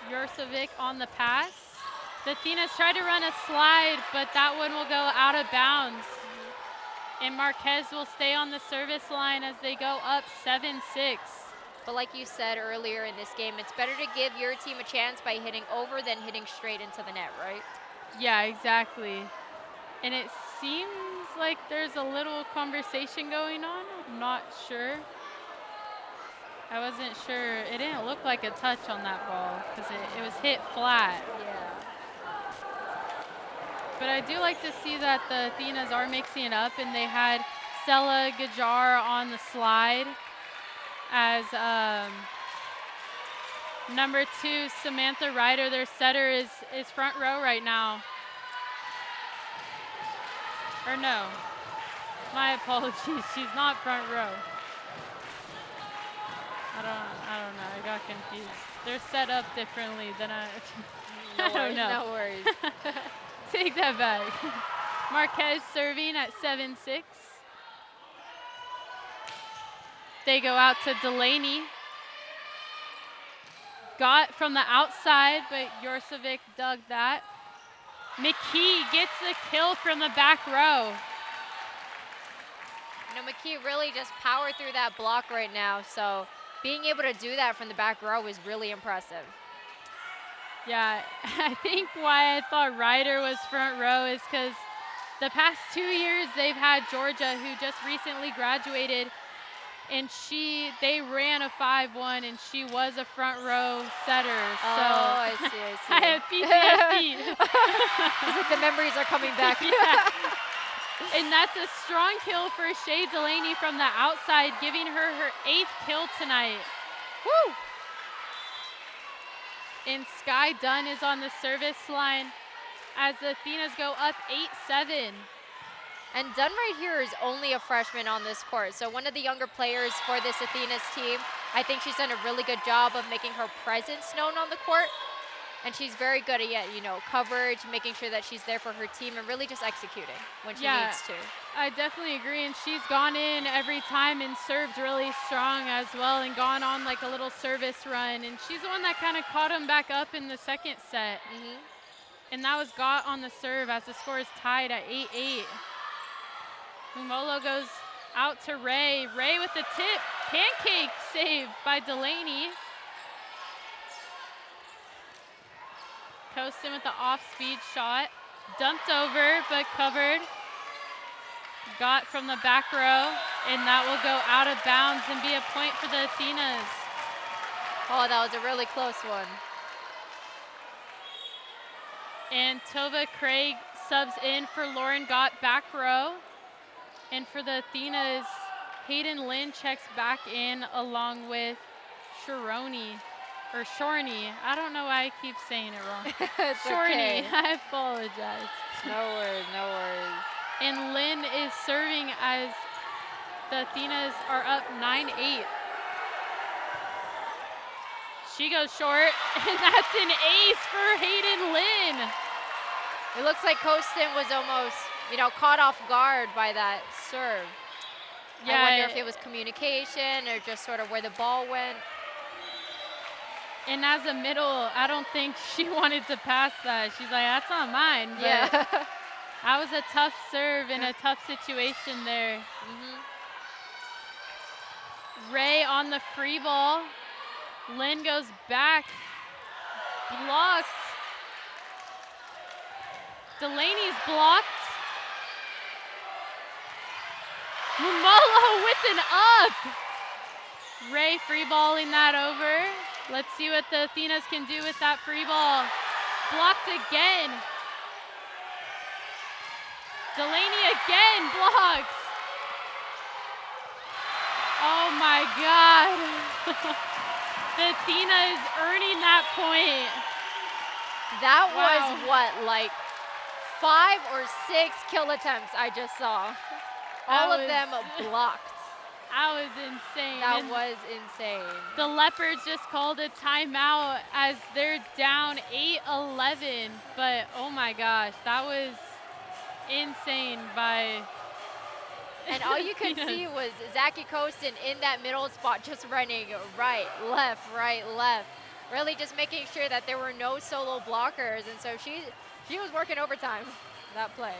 [SPEAKER 1] Jurcevic on the pass. The Athenas tried to run a slide, but that one will go out of bounds. And Marquez will stay on the service line as they go up 7-6.
[SPEAKER 2] But like you said earlier in this game, it's better to give your team a chance by hitting over than hitting straight into the net, right?
[SPEAKER 1] Yeah, exactly. And it seems like there's a little conversation going on. I'm not sure. I wasn't sure. It didn't look like a touch on that ball because it was hit flat.
[SPEAKER 2] Yeah.
[SPEAKER 1] But I do like to see that the Athenas are mixing it up, and they had Stella Gajar on the slide as number 2, Samantha Ryder, their setter, is front row right now. Or no, my apologies, she's not front row. I don't know, I got confused. They're set up differently than I don't know.
[SPEAKER 2] No worries.
[SPEAKER 1] Take that back. Marquez serving at 7-6. They go out to Delaney. Got from the outside, but Jurcevic dug that. McKee gets the kill from the back row.
[SPEAKER 2] You know, McKee really just powered through that block right now, so being able to do that from the back row is really impressive.
[SPEAKER 1] Yeah, I think why I thought Ryder was front row is because the past 2 years they've had Georgia, who just recently graduated, and they ran a 5-1, and she was a front row setter. So
[SPEAKER 2] I see.
[SPEAKER 1] I have PTSD.
[SPEAKER 2] It's like the memories are coming back.
[SPEAKER 1] Yeah. And that's a strong kill for Shea Delaney from the outside, giving her 8th kill tonight.
[SPEAKER 2] Woo!
[SPEAKER 1] And Sky Dunn is on the service line as the Athenas go up 8-7.
[SPEAKER 2] And Dunn right here is only a freshman on this court. So one of the younger players for this Athenas team. I think she's done a really good job of making her presence known on the court. And she's very good at, you know, coverage, making sure that she's there for her team and really just executing when she needs to.
[SPEAKER 1] I definitely agree. And she's gone in every time and served really strong as well and gone on like a little service run. And she's the one that kind of caught them back up in the second set. And that was got on the serve as the score is tied at 8-8. Humolo goes out to Ray. Ray with the tip. Pancake save by Delaney. Kosten with the off-speed shot. Dumped over, but covered. Got from the back row, and that will go out of bounds and be a point for the Athenas.
[SPEAKER 2] Oh, that was a really close one.
[SPEAKER 1] And Tova Craig subs in for Lauren Gott back row. And for the Athenas, Hayden Lynn checks back in along with Shorney. I don't know why I keep saying it wrong. Shorney,
[SPEAKER 2] okay.
[SPEAKER 1] I apologize.
[SPEAKER 2] No worries.
[SPEAKER 1] And Lynn is serving as the Athenas are up 9-8. She goes short, and that's an ace for Hayden Lynn.
[SPEAKER 2] It looks like Kosten was almost, you know, caught off guard by that serve.
[SPEAKER 1] Yeah,
[SPEAKER 2] I wonder if it was communication or just sort of where the ball went.
[SPEAKER 1] And as a middle, I don't think she wanted to pass that. She's like, that's not mine. But
[SPEAKER 2] Yeah.
[SPEAKER 1] That was a tough serve in a tough situation there. Ray on the free ball. Lynn goes back. Blocked. Delaney's blocked. Mumolo with an up. Ray free balling that over. Let's see what the Athenas can do with that free ball. Blocked again. Delaney again blocked. Oh my God. The Athena is earning that point.
[SPEAKER 2] That
[SPEAKER 1] Wow.
[SPEAKER 2] was what, like 5 or 6 kill attempts I just saw. All
[SPEAKER 1] That
[SPEAKER 2] of them
[SPEAKER 1] was-
[SPEAKER 2] blocked.
[SPEAKER 1] That was insane.
[SPEAKER 2] That
[SPEAKER 1] And
[SPEAKER 2] was insane.
[SPEAKER 1] the Leopards just called a timeout as they're down 8-11. But oh my gosh, that was insane by.
[SPEAKER 2] And all you could
[SPEAKER 1] Athenas.
[SPEAKER 2] see was Zachy Kostin in that middle spot just running right, left, really just making sure that there were no solo blockers. And so she was working overtime that play.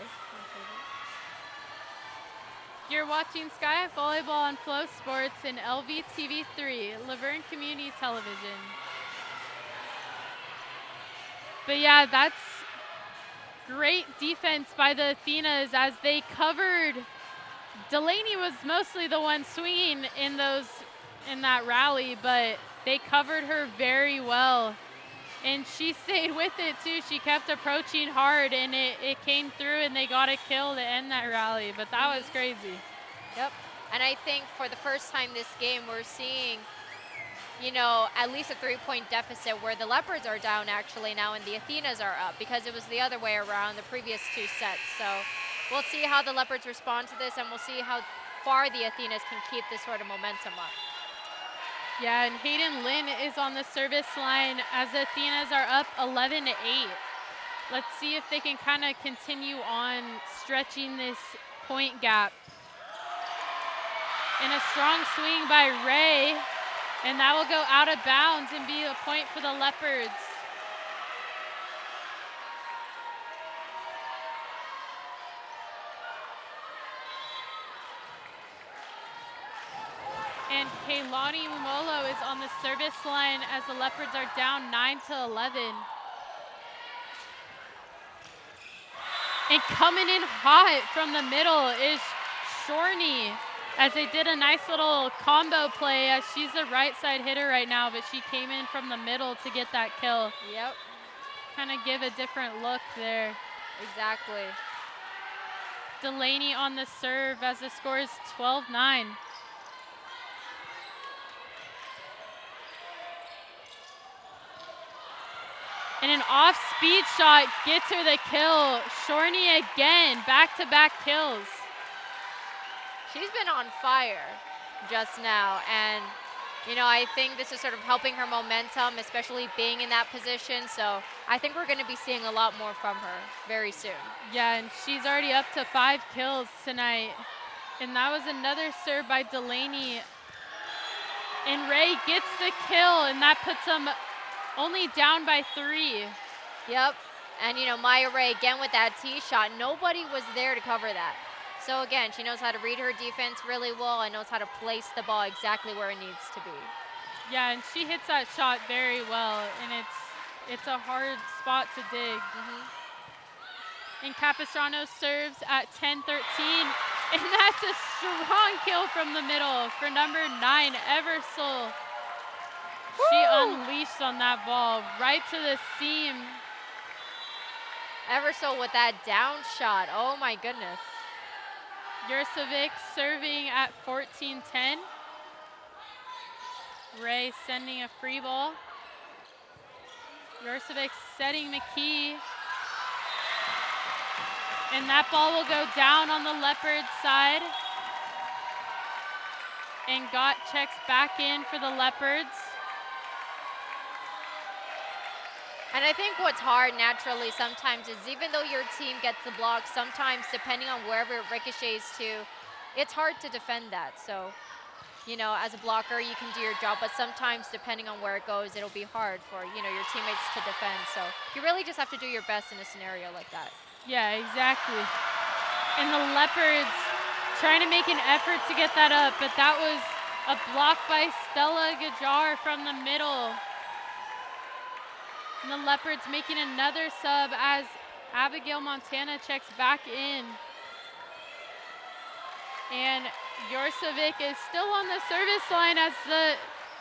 [SPEAKER 1] You're watching Sky Volleyball on Flow Sports and LVTV3, Laverne Community Television. But yeah, that's great defense by the Athenas as they covered. Delaney was mostly the one swinging in that rally, but they covered her very well. And she stayed with it too. She kept approaching hard and it came through and they got a kill to end that rally, but that was crazy.
[SPEAKER 2] Yep. And I think for the first time this game, we're seeing, you know, at least a 3-point deficit where the Leopards are down actually now and the Athenas are up, because it was the other way around the previous 2 sets. So we'll see how the Leopards respond to this, and we'll see how far the Athenas can keep this sort of momentum up.
[SPEAKER 1] Yeah, and Hayden Lynn is on the service line as the Athenas are up 11-8. Let's see if they can kind of continue on stretching this point gap. And a strong swing by Ray, and that will go out of bounds and be a point for the Leopards. And Kaylani Mumolo is on the service line as the Leopards are down 9-11. And coming in hot from the middle is Shorney, as they did a nice little combo play, as she's the right side hitter right now, but she came in from the middle to get that kill.
[SPEAKER 2] Yep,
[SPEAKER 1] Kind of give a different look there.
[SPEAKER 2] exactly.
[SPEAKER 1] Delaney on the serve as the score is 12-9. And an off-speed shot gets her the kill. Shorney again, back-to-back kills.
[SPEAKER 2] She's been on fire just now, and you know, I think this is sort of helping her momentum, especially being in that position. So I think we're going to be seeing a lot more from her very soon.
[SPEAKER 1] Yeah, and she's already up to 5 kills tonight. And that was another serve by Delaney. And Ray gets the kill, and that puts them only down by 3.
[SPEAKER 2] Yep, and you know, Maya Ray again with that tee shot. Nobody was there to cover that. So again, she knows how to read her defense really well and knows how to place the ball exactly where it needs to be.
[SPEAKER 1] Yeah, and she hits that shot very well, and it's a hard spot to dig. And Capistrano serves at 10-13, and that's a strong kill from the middle for number 9, Eversole. She unleashed on that ball right to the seam.
[SPEAKER 2] Eversole with that down shot. Oh my goodness.
[SPEAKER 1] Jurcevic serving at 14-10. Ray sending a free ball. Jurcevic setting McKee. And that ball will go down on the Leopards side. And Gott checks back in for the Leopards.
[SPEAKER 2] And I think what's hard naturally sometimes is even though your team gets the block, sometimes depending on wherever it ricochets to, it's hard to defend that. So, you know, as a blocker, you can do your job, but sometimes depending on where it goes, it'll be hard for, you know, your teammates to defend. So you really just have to do your best in a scenario like that.
[SPEAKER 1] Yeah, exactly. And the Leopards trying to make an effort to get that up, but that was a block by Stella Gajar from the middle. And the Leopards making another sub as Abigail Montana checks back in. And Jorsovic is still on the service line as the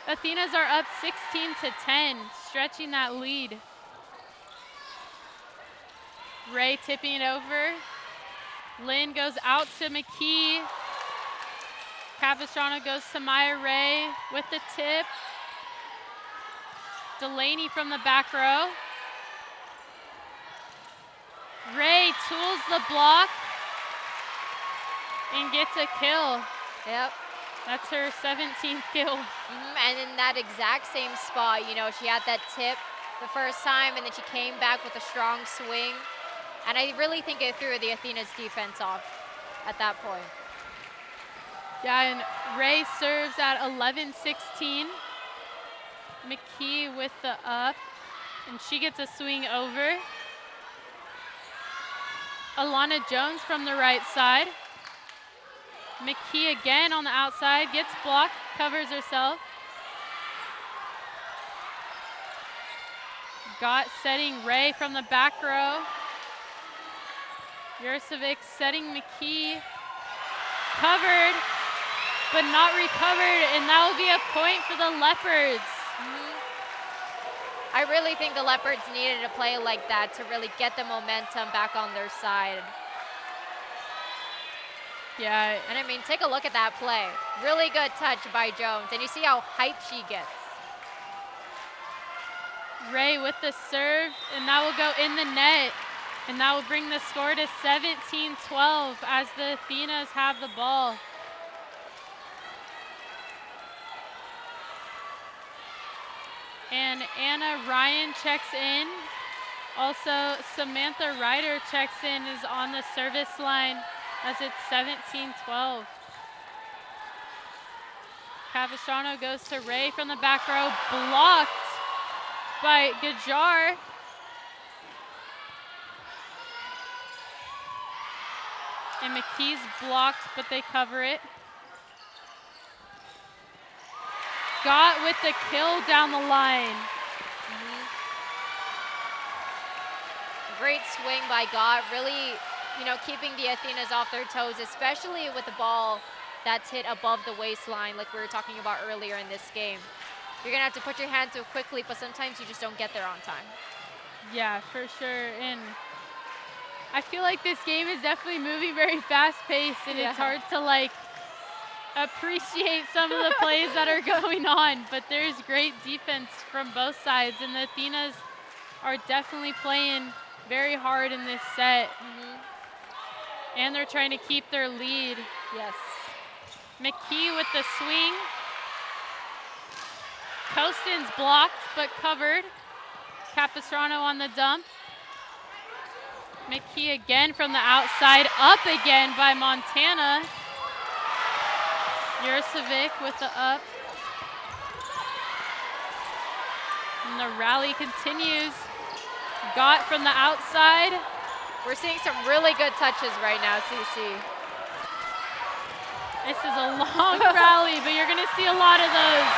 [SPEAKER 1] Athenas are up 16-10, stretching that lead. Ray tipping it over. Lynn goes out to McKee. Capistrano goes to Maya Ray with the tip. Delaney from the back row. Ray tools the block and gets a kill.
[SPEAKER 2] Yep.
[SPEAKER 1] That's her 17th kill.
[SPEAKER 2] And in that exact same spot, you know, she had that tip the first time, and then she came back with a strong swing. And I really think it threw the Athena's defense off at that point.
[SPEAKER 1] Yeah, and Ray serves at 11-16. McKee with the up, and she gets a swing over. Alana Jones from the right side. McKee again on the outside, gets blocked, covers herself. Got setting Ray from the back row. Jurcevic setting McKee. Covered, but not recovered, and that will be a point for the Leopards.
[SPEAKER 2] I really think the Leopards needed a play like that to really get the momentum back on their side.
[SPEAKER 1] Yeah.
[SPEAKER 2] And I mean, take a look at that play. Really good touch by Jones, and you see how hyped she gets.
[SPEAKER 1] Ray with the serve, and that will go in the net. And that will bring the score to 17-12 as the Athenas have the ball. And Anna Ryan checks in. Also, Samantha Ryder checks in, is on the service line as it's 17-12. Capistrano goes to Ray from the back row, blocked by Gajar. And McKee's blocked, but they cover it. Got with the kill down the line.
[SPEAKER 2] Great swing by Gott, really, you know, keeping the Athenas off their toes, especially with the ball that's hit above the waistline like we were talking about earlier in this game. You're gonna have to put your hand to it quickly, but sometimes you just don't get there on time.
[SPEAKER 1] Yeah, for sure. And I feel like this game is definitely moving very fast-paced, and it's hard to like appreciate some of the plays that are going on, but there's great defense from both sides, and the Athenas are definitely playing very hard in this set. And they're trying to keep their lead.
[SPEAKER 2] Yes.
[SPEAKER 1] McKee with the swing. Kostin's blocked but covered. Capistrano on the dump. McKee again from the outside, up again by Montana. Jurcevic with the up. And the rally continues. Gott from the outside.
[SPEAKER 2] We're seeing some really good touches right now, CC.
[SPEAKER 1] This is a long rally, but you're gonna see a lot of those.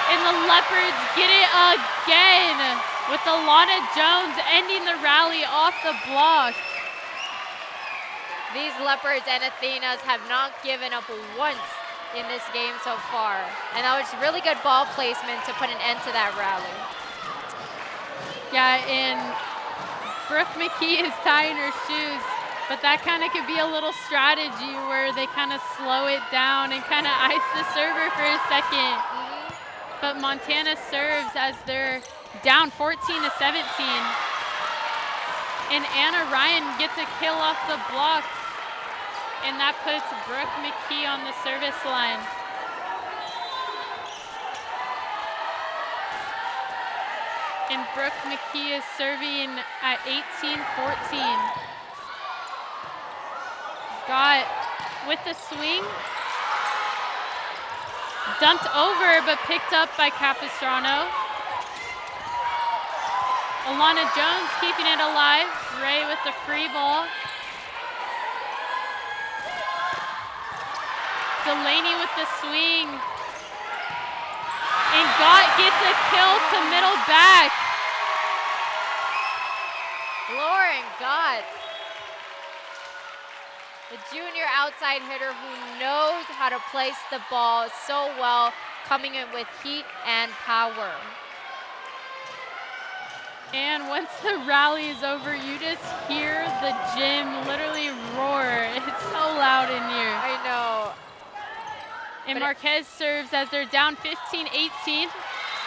[SPEAKER 1] And the Leopards get it again with Alana Jones ending the rally off the block.
[SPEAKER 2] These Leopards and Athenas have not given up once in this game so far. And that was really good ball placement to put an end to that rally.
[SPEAKER 1] Yeah, and Brooke McKee is tying her shoes, but that kind of could be a little strategy where they kind of slow it down and kind of ice the server for a second. But Montana serves as they're down 14-17. And Anna Ryan gets a kill off the block, and that puts Brooke McKee on the service line. And Brooke McKee is serving at 18-14. Got with the swing. Dumped over, but picked up by Capistrano. Alana Jones keeping it alive. Ray with the free ball. Delaney with the swing. And Gott gets a kill to middle back.
[SPEAKER 2] Lauren Gott, the junior outside hitter who knows how to place the ball so well, coming in with heat and power.
[SPEAKER 1] And once the rally is over, you just hear the gym literally roar. It's so loud in here.
[SPEAKER 2] I know.
[SPEAKER 1] And Marquez serves as they're down 15-18.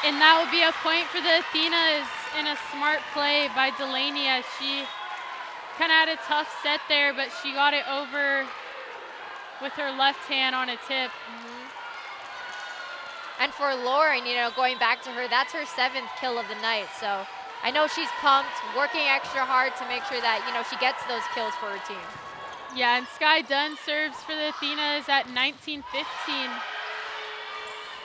[SPEAKER 1] And that will be a point for the Athenas in a smart play by Delaney, as she kind of had a tough set there, but she got it over with her left hand on a tip.
[SPEAKER 2] And for Lauren, you know, going back to her, that's her 7th kill of the night. So I know she's pumped, working extra hard to make sure that, you know, she gets those kills for her team.
[SPEAKER 1] Yeah, and Sky Dunn serves for the Athenas at 19-15.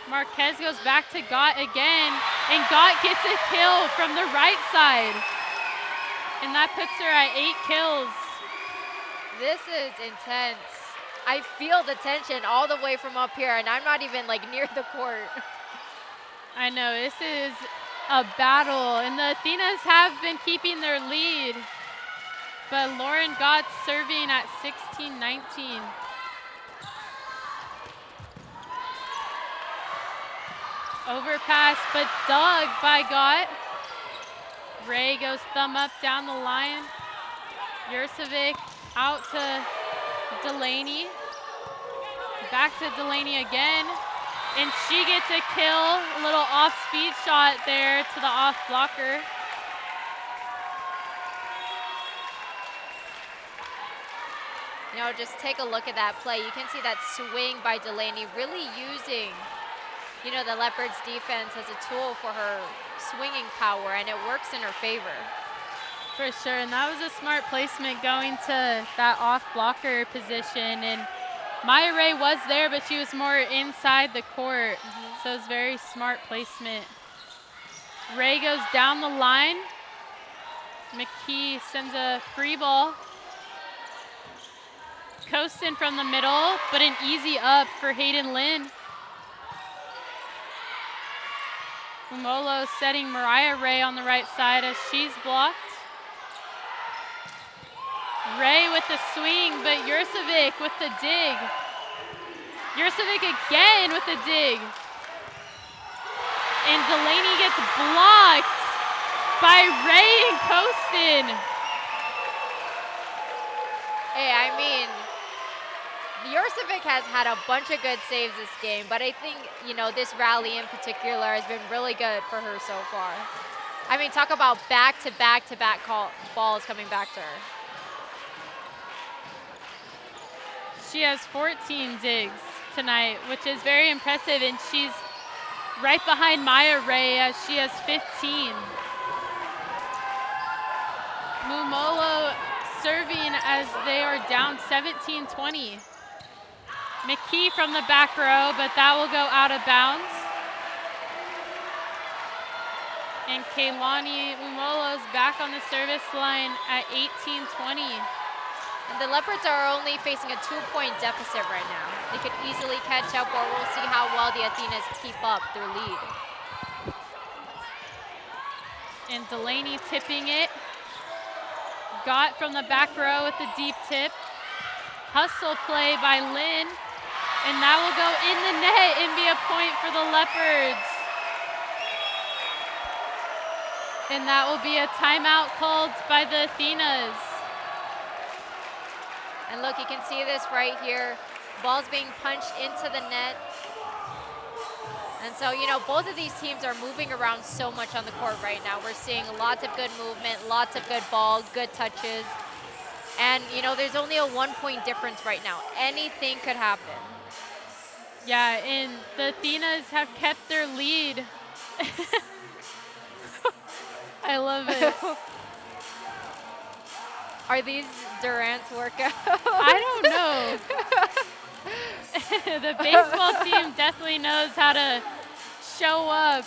[SPEAKER 1] Marquez goes back to Gott again, and Gott gets a kill from the right side. And that puts her at 8 kills.
[SPEAKER 2] This is intense. I feel the tension all the way from up here, and I'm not even like near the court.
[SPEAKER 1] I know, this is a battle, and the Athenas have been keeping their lead. But Lauren Gott serving at 16-19. Overpass, but dug by Gott. Ray goes thumb up down the line. Jurcevic out to Delaney. Back to Delaney again. And she gets a kill. A little off-speed shot there to the off blocker.
[SPEAKER 2] You know, just take a look at that play. You can see that swing by Delaney, really using, you know, the Leopards defense as a tool for her swinging power, and it works in her favor.
[SPEAKER 1] For sure, and that was a smart placement going to that off blocker position. And Maya Ray was there, but she was more inside the court. So it was very smart placement. Ray goes down the line. McKee sends a free ball. Coasting from the middle, but an easy up for Hayden Lynn. Umolo setting Mariah Ray on the right side as she's blocked. Ray with the swing, but Jurcevic with the dig. Jurcevic again with the dig. And Delaney gets blocked by Ray and Coaston.
[SPEAKER 2] Hey, I mean, Jurcevic has had a bunch of good saves this game, but I think, you know, this rally in particular has been really good for her so far. I mean, talk about back-to-back-to-back balls coming back to her.
[SPEAKER 1] She has 14 digs tonight, which is very impressive, and she's right behind Maya Ray as she has 15. Mumolo serving as they are down 17-20. McKee from the back row, but that will go out of bounds. And Kaylani Umolo's back on the service line at 18-20.
[SPEAKER 2] And the Leopards are only facing a 2-point deficit right now. They could easily catch up, or we'll see how well the Athenas keep up their lead.
[SPEAKER 1] And Delaney tipping it. Gott from the back row with the deep tip. Hustle play by Lynn. And that will go in the net and be a point for the Leopards. And that will be a timeout called by the Athenas.
[SPEAKER 2] And look, you can see this right here. Ball's being punched into the net. And so, you know, both of these teams are moving around so much on the court right now. We're seeing lots of good movement, lots of good balls, good touches. And, you know, there's only a 1-point difference right now. Anything could happen.
[SPEAKER 1] Yeah, and the Athenas have kept their lead. I love it.
[SPEAKER 2] Are these Durant's workouts?
[SPEAKER 1] I don't know. The baseball team definitely knows how to show up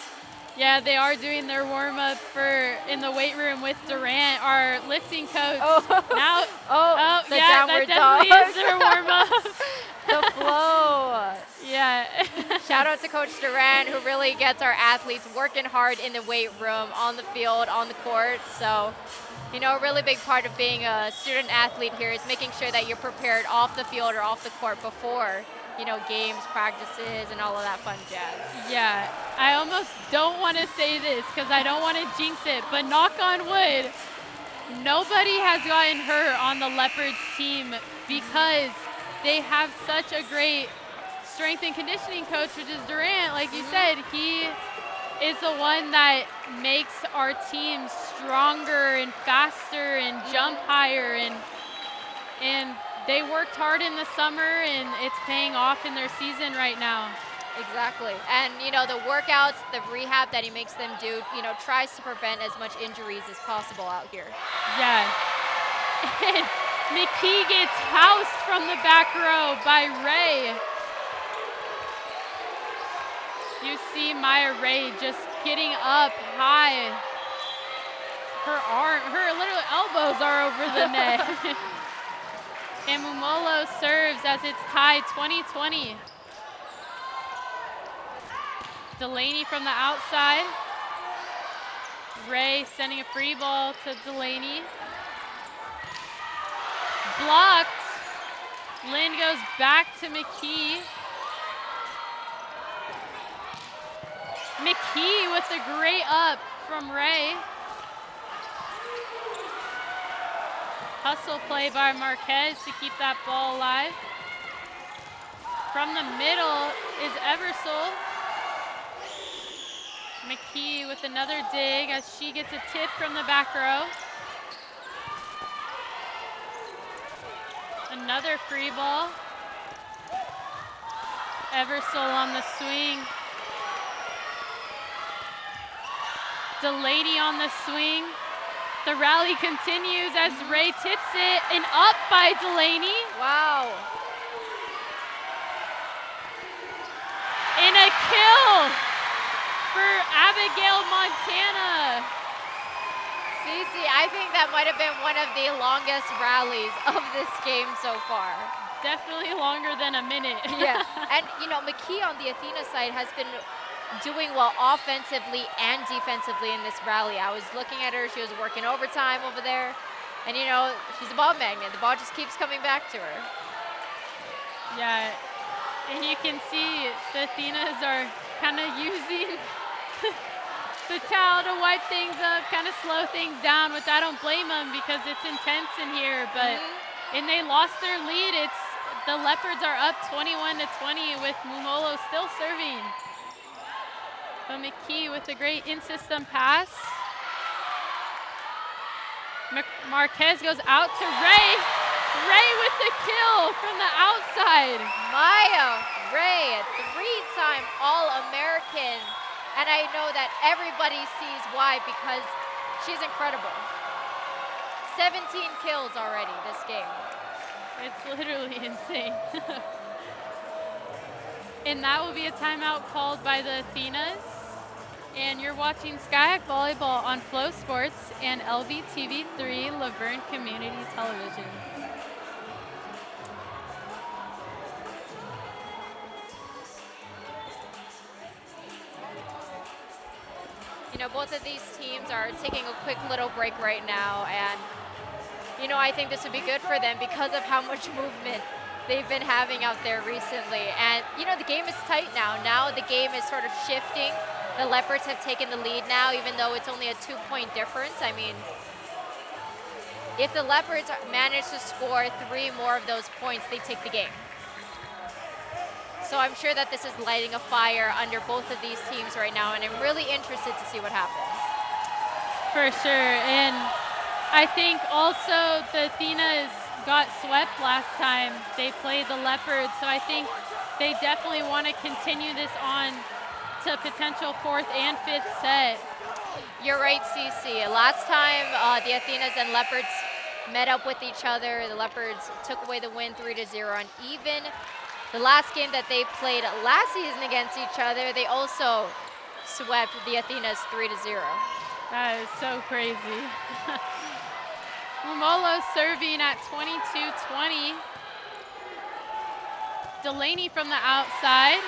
[SPEAKER 1] Yeah, they are doing their warm-up in the weight room with Durant, our lifting coach.
[SPEAKER 2] Oh,
[SPEAKER 1] Now,
[SPEAKER 2] the
[SPEAKER 1] yeah,
[SPEAKER 2] downward
[SPEAKER 1] that definitely
[SPEAKER 2] dog.
[SPEAKER 1] is their warm-up.
[SPEAKER 2] The flow.
[SPEAKER 1] Yeah.
[SPEAKER 2] Shout out to Coach Durant, who really gets our athletes working hard in the weight room, on the field, on the court. So, you know, a really big part of being a student athlete here is making sure that you're prepared off the field or off the court before, you know, games, practices, and all of that fun jazz.
[SPEAKER 1] Yeah, I almost don't want to say this because I don't want to jinx it, but knock on wood, nobody has gotten hurt on the Leopards team because they have such a great strength and conditioning coach, which is Durant. Like you said, he is the one that makes our team stronger and faster and jump higher, and they worked hard in the summer, and it's paying off in their season right now.
[SPEAKER 2] Exactly. And, you know, the workouts, the rehab that he makes them do, you know, tries to prevent as much injuries as possible out here.
[SPEAKER 1] Yeah. And McKee gets housed from the back row by Ray. You see Maya Ray just getting up high. Her little elbows are over the net. And Mumolo serves as it's tied 20-20. Delaney from the outside. Ray sending a free ball to Delaney. Blocked. Lynn goes back to McKee. McKee with a great up from Ray. Hustle play by Marquez to keep that ball alive. From the middle is Eversole. McKee with another dig as she gets a tip from the back row. Another free ball. Eversole on the swing. Delaney on the swing. The rally continues as Ray tips it, and up by Delaney.
[SPEAKER 2] Wow.
[SPEAKER 1] And a kill for Abigail Montana.
[SPEAKER 2] Cece, I think that might have been one of the longest rallies of this game so far.
[SPEAKER 1] Definitely longer than a minute.
[SPEAKER 2] Yeah, and you know, McKee on the Athena side has been doing well offensively and defensively in this rally. I was looking at her, she was working overtime over there. And you know, she's a ball magnet. The ball just keeps coming back to her.
[SPEAKER 1] Yeah, and you can see the Athenas are kind of using the towel to wipe things up, kind of slow things down, which I don't blame them because it's intense in here. But and they lost their lead. The Leopards are up 21-20 with Mumolo still serving. But McKee with a great in-system pass. Marquez goes out to Ray. Ray with the kill from the outside.
[SPEAKER 2] Maya Ray, three-time All-American. And I know that everybody sees why because she's incredible. 17 kills already this game.
[SPEAKER 1] It's literally insane. And that will be a timeout called by the Athenas. And you're watching Skyhawk Volleyball on Flow Sports and LVTV3 Laverne Community Television.
[SPEAKER 2] You know, both of these teams are taking a quick little break right now, and you know, I think this would be good for them because of how much movement they've been having out there recently. And you know, the game is tight now. Now the game is sort of shifting. The Leopards have taken the lead now, even though it's only a 2-point difference. I mean, if the Leopards manage to score 3 more of those points, they take the game. So I'm sure that this is lighting a fire under both of these teams right now, and I'm really interested to see what happens.
[SPEAKER 1] For sure, and I think also the Athenas got swept last time they played the Leopards, so I think they definitely want to continue this on to potential 4th and 5th set.
[SPEAKER 2] You're right, Cece. Last time the Athenas and Leopards met up with each other, the Leopards took away the win 3-0, and even the last game that they played last season against each other, they also swept the Athenas 3-0.
[SPEAKER 1] That is so crazy. Lamolo serving at 22-20. Delaney from the outside.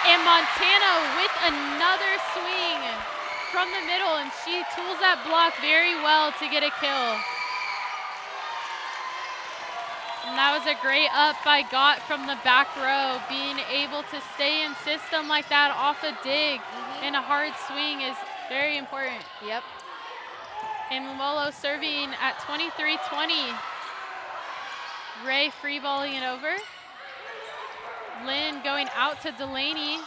[SPEAKER 1] And Montana with another swing from the middle, and she tools that block very well to get a kill. And that was a great up by Gott from the back row. Being able to stay in system like that off a dig and a hard swing is very important.
[SPEAKER 2] Yep.
[SPEAKER 1] And Lamolo serving at 23-20. Ray free volleying it over. Lynn going out to Delaney.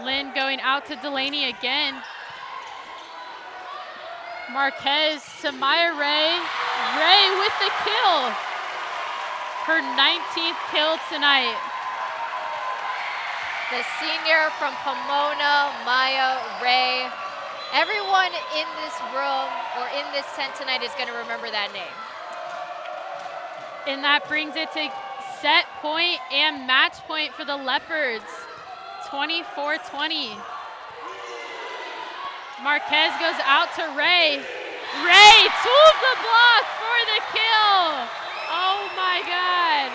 [SPEAKER 1] Lynn going out to Delaney again. Marquez to Maya Ray. Ray with the kill. Her 19th kill tonight.
[SPEAKER 2] The senior from Pomona, Maya Ray. Everyone in this room or in this tent tonight is going to remember that name.
[SPEAKER 1] And that brings it to set point and match point for the Leopards. 24-20. Marquez goes out to Ray. Ray tools the block for the kill. Oh my God.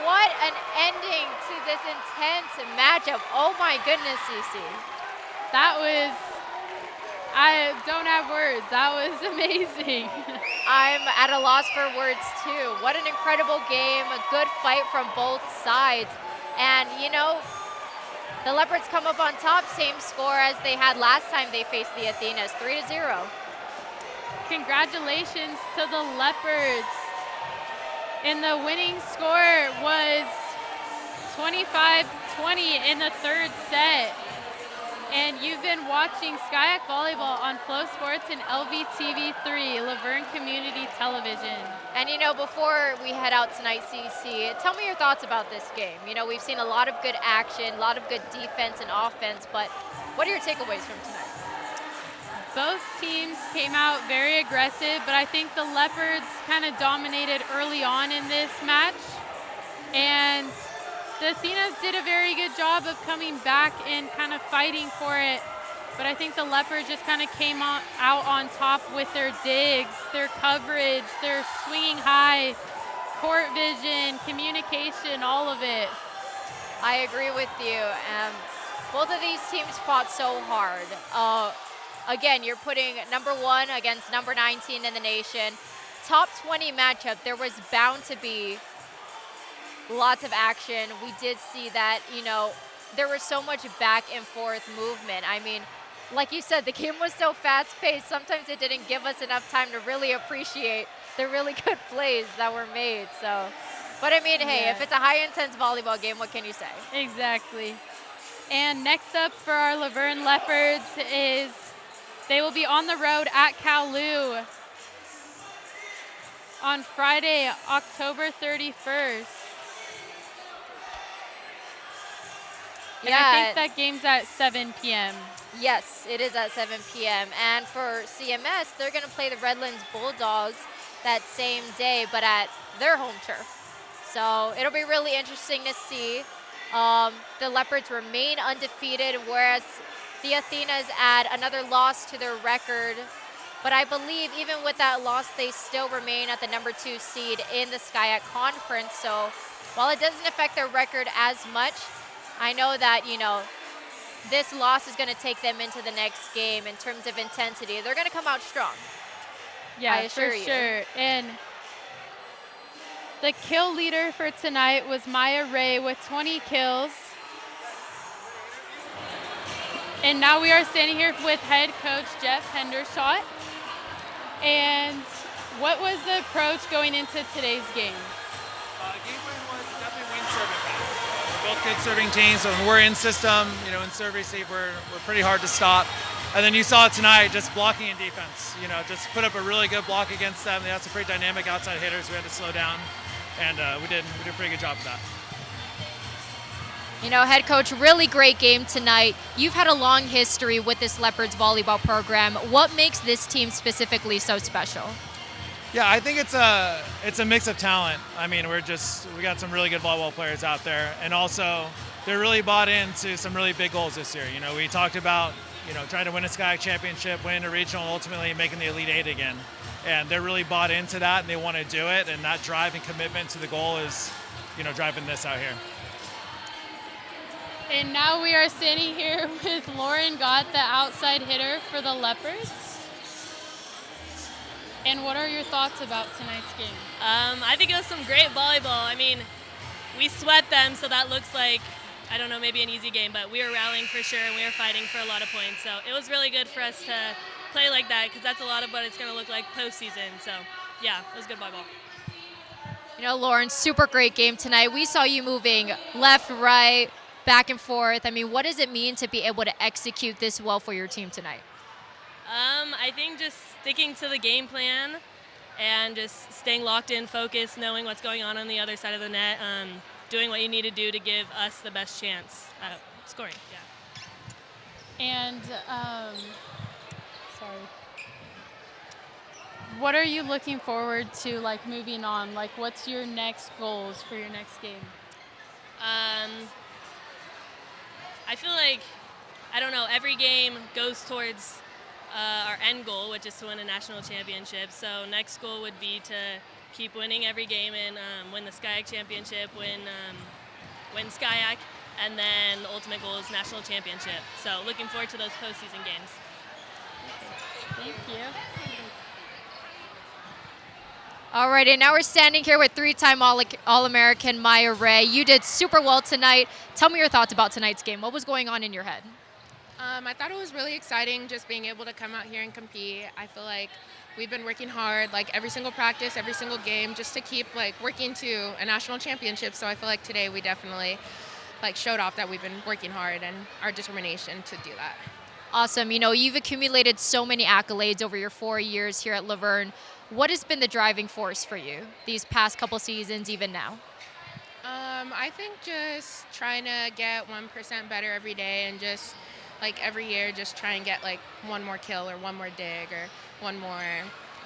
[SPEAKER 2] What an ending to this intense matchup. Oh my goodness, Cece.
[SPEAKER 1] That was, I don't have words. That was amazing.
[SPEAKER 2] I'm at a loss for words too. What an incredible game, a good fight from both sides. And you know, the Leopards come up on top, same score as they had last time they faced the Athenas, 3-0.
[SPEAKER 1] Congratulations to the Leopards. And the winning score was 25-20 in the third set. And you've been watching Skyac Volleyball on Flow Sports and LVTV3, Laverne Community Television.
[SPEAKER 2] And you know, before we head out tonight, CC, tell me your thoughts about this game. You know, we've seen a lot of good action, a lot of good defense and offense, but what are your takeaways from tonight?
[SPEAKER 1] Both teams came out very aggressive, but I think the Leopards kind of dominated early on in this match. And the Athenas did a very good job of coming back and kind of fighting for it. But I think the Leopards just kind of came out on top with their digs, their coverage, their swinging high, court vision, communication, all of it.
[SPEAKER 2] I agree with you. Both of these teams fought so hard. Again, you're putting number 1 against number 19 in the nation. Top 20 matchup, there was bound to be lots of action. We did see that, you know, there was so much back and forth movement. I mean, like you said, the game was so fast paced, sometimes it didn't give us enough time to really appreciate the really good plays that were made. So, but I mean, hey, if it's a high intense volleyball game, what can you say?
[SPEAKER 1] Exactly. And next up for our Laverne Leopards is they will be on the road at Kowloon on Friday, October 31st. And I think that game's at 7 p.m.
[SPEAKER 2] Yes, it is at 7 p.m. And for CMS, they're going to play the Redlands Bulldogs that same day, but at their home turf. So it'll be really interesting to see. The Leopards remain undefeated, whereas the Athenas add another loss to their record. But I believe even with that loss, they still remain at the number 2 seed in the Skyac Conference. So while it doesn't affect their record as much, I know that, you know, this loss is going to take them into the next game in terms of intensity. They're going to come out strong.
[SPEAKER 1] Yeah, for sure. And the kill leader for tonight was Maya Ray with 20 kills. And now we are standing here with head coach Jeff Hendershot. And what was the approach going into today's game?
[SPEAKER 6] Game plan was definitely win serving pass. We're both good serving teams, so when we're in system, you know, in serve receive, we're pretty hard to stop. And then you saw it tonight, just blocking and defense. You know, just put up a really good block against them. They had some pretty dynamic outside hitters. We had to slow down, and we did a pretty good job of that.
[SPEAKER 2] You know, head coach, really great game tonight. You've had a long history with this Leopards volleyball program. What makes this team specifically so special?
[SPEAKER 6] Yeah, I think it's a mix of talent. I mean, we got some really good volleyball players out there, and also they're really bought into some really big goals this year. You know, we talked about trying to win a Sky Championship, win a regional, and ultimately making the Elite Eight again. And they're really bought into that, and they want to do it. And that drive and commitment to the goal is, driving this out here.
[SPEAKER 1] And now we are standing here with Lauren Gott, the outside hitter for the Leopards. And what are your thoughts about tonight's game?
[SPEAKER 7] I think it was some great volleyball. I mean, we swept them, so that looks like, I don't know, maybe an easy game, but we were rallying for sure, and we were fighting for a lot of points. So it was really good for us to play like that, because that's a lot of what it's going to look like postseason. So, yeah, it was good volleyball.
[SPEAKER 2] Lauren, super great game tonight. We saw you moving left, right, back and forth. I mean, what does it mean to be able to execute this well for your team tonight?
[SPEAKER 7] I think just sticking to the game plan and just staying locked in, focused, knowing what's going on the other side of the net, doing what you need to do to give us the best chance at scoring. Yeah.
[SPEAKER 1] And what are you looking forward to, like, moving on? Like, what's your next goals for your next game?
[SPEAKER 7] I feel like, I don't know, every game goes towards our end goal, which is to win a national championship. So next goal would be to keep winning every game and win the SCIAC championship, win SCIAC, and then the ultimate goal is national championship. So looking forward to those postseason games.
[SPEAKER 1] Thank you.
[SPEAKER 2] All right, and now we're standing here with three-time All-American Maya Ray. You did super well tonight. Tell me your thoughts about tonight's game. What was going on in your head?
[SPEAKER 8] I thought it was really exciting just being able to come out here and compete. I feel like we've been working hard, like every single practice, every single game, just to keep working to a national championship. So I feel like today we definitely showed off that we've been working hard and our determination to do that.
[SPEAKER 2] Awesome. You've accumulated so many accolades over your 4 years here at Laverne. What has been the driving force for you these past couple seasons, even now?
[SPEAKER 8] I think just trying to get 1% better every day, and just every year just try and get one more kill or one more dig or one more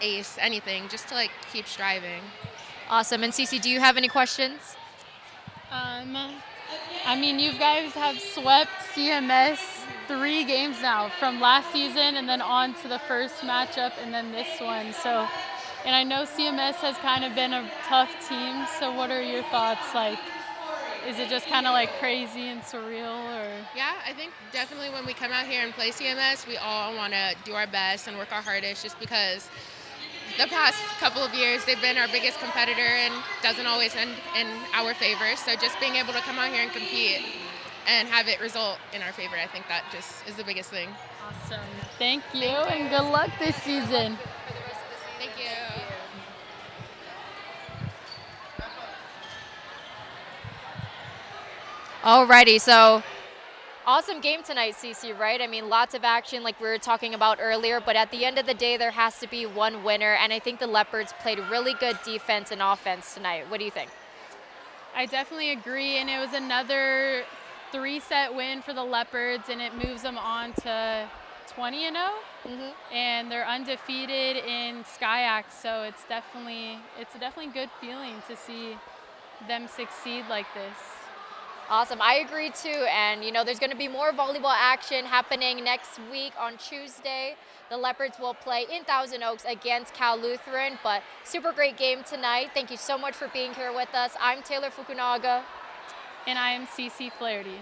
[SPEAKER 8] ace, anything, just to keep striving.
[SPEAKER 2] Awesome. And Cece, do you have any questions?
[SPEAKER 1] I mean, you guys have swept CMS 3 games now, from last season and then on to the first matchup and then this one. So, and I know CMS has kind of been a tough team. So what are your thoughts? Is it just kind of crazy and surreal, or?
[SPEAKER 8] Yeah, I think definitely when we come out here and play CMS, we all want to do our best and work our hardest, just because the past couple of years they've been our biggest competitor and doesn't always end in our favor. So just being able to come out here and compete and have it result in our favor, I think that just is the biggest thing.
[SPEAKER 1] Awesome. Thank you, and good luck this season.
[SPEAKER 8] Thank you.
[SPEAKER 2] Alrighty, so awesome game tonight, Cece, right? I mean, lots of action like we were talking about earlier, but at the end of the day, there has to be one winner, and I think the Leopards played really good defense and offense tonight. What do you think?
[SPEAKER 1] I definitely agree, and it was another 3-set win for the Leopards, and it moves them on to 20-0, and they're undefeated in SCIAC, so it's a definitely good feeling to see them succeed like this.
[SPEAKER 2] Awesome. I agree too. And, there's going to be more volleyball action happening next week on Tuesday. The Leopards will play in Thousand Oaks against Cal Lutheran, but super great game tonight. Thank you so much for being here with us. I'm Taylor Fukunaga.
[SPEAKER 1] And I am Cece Flaherty.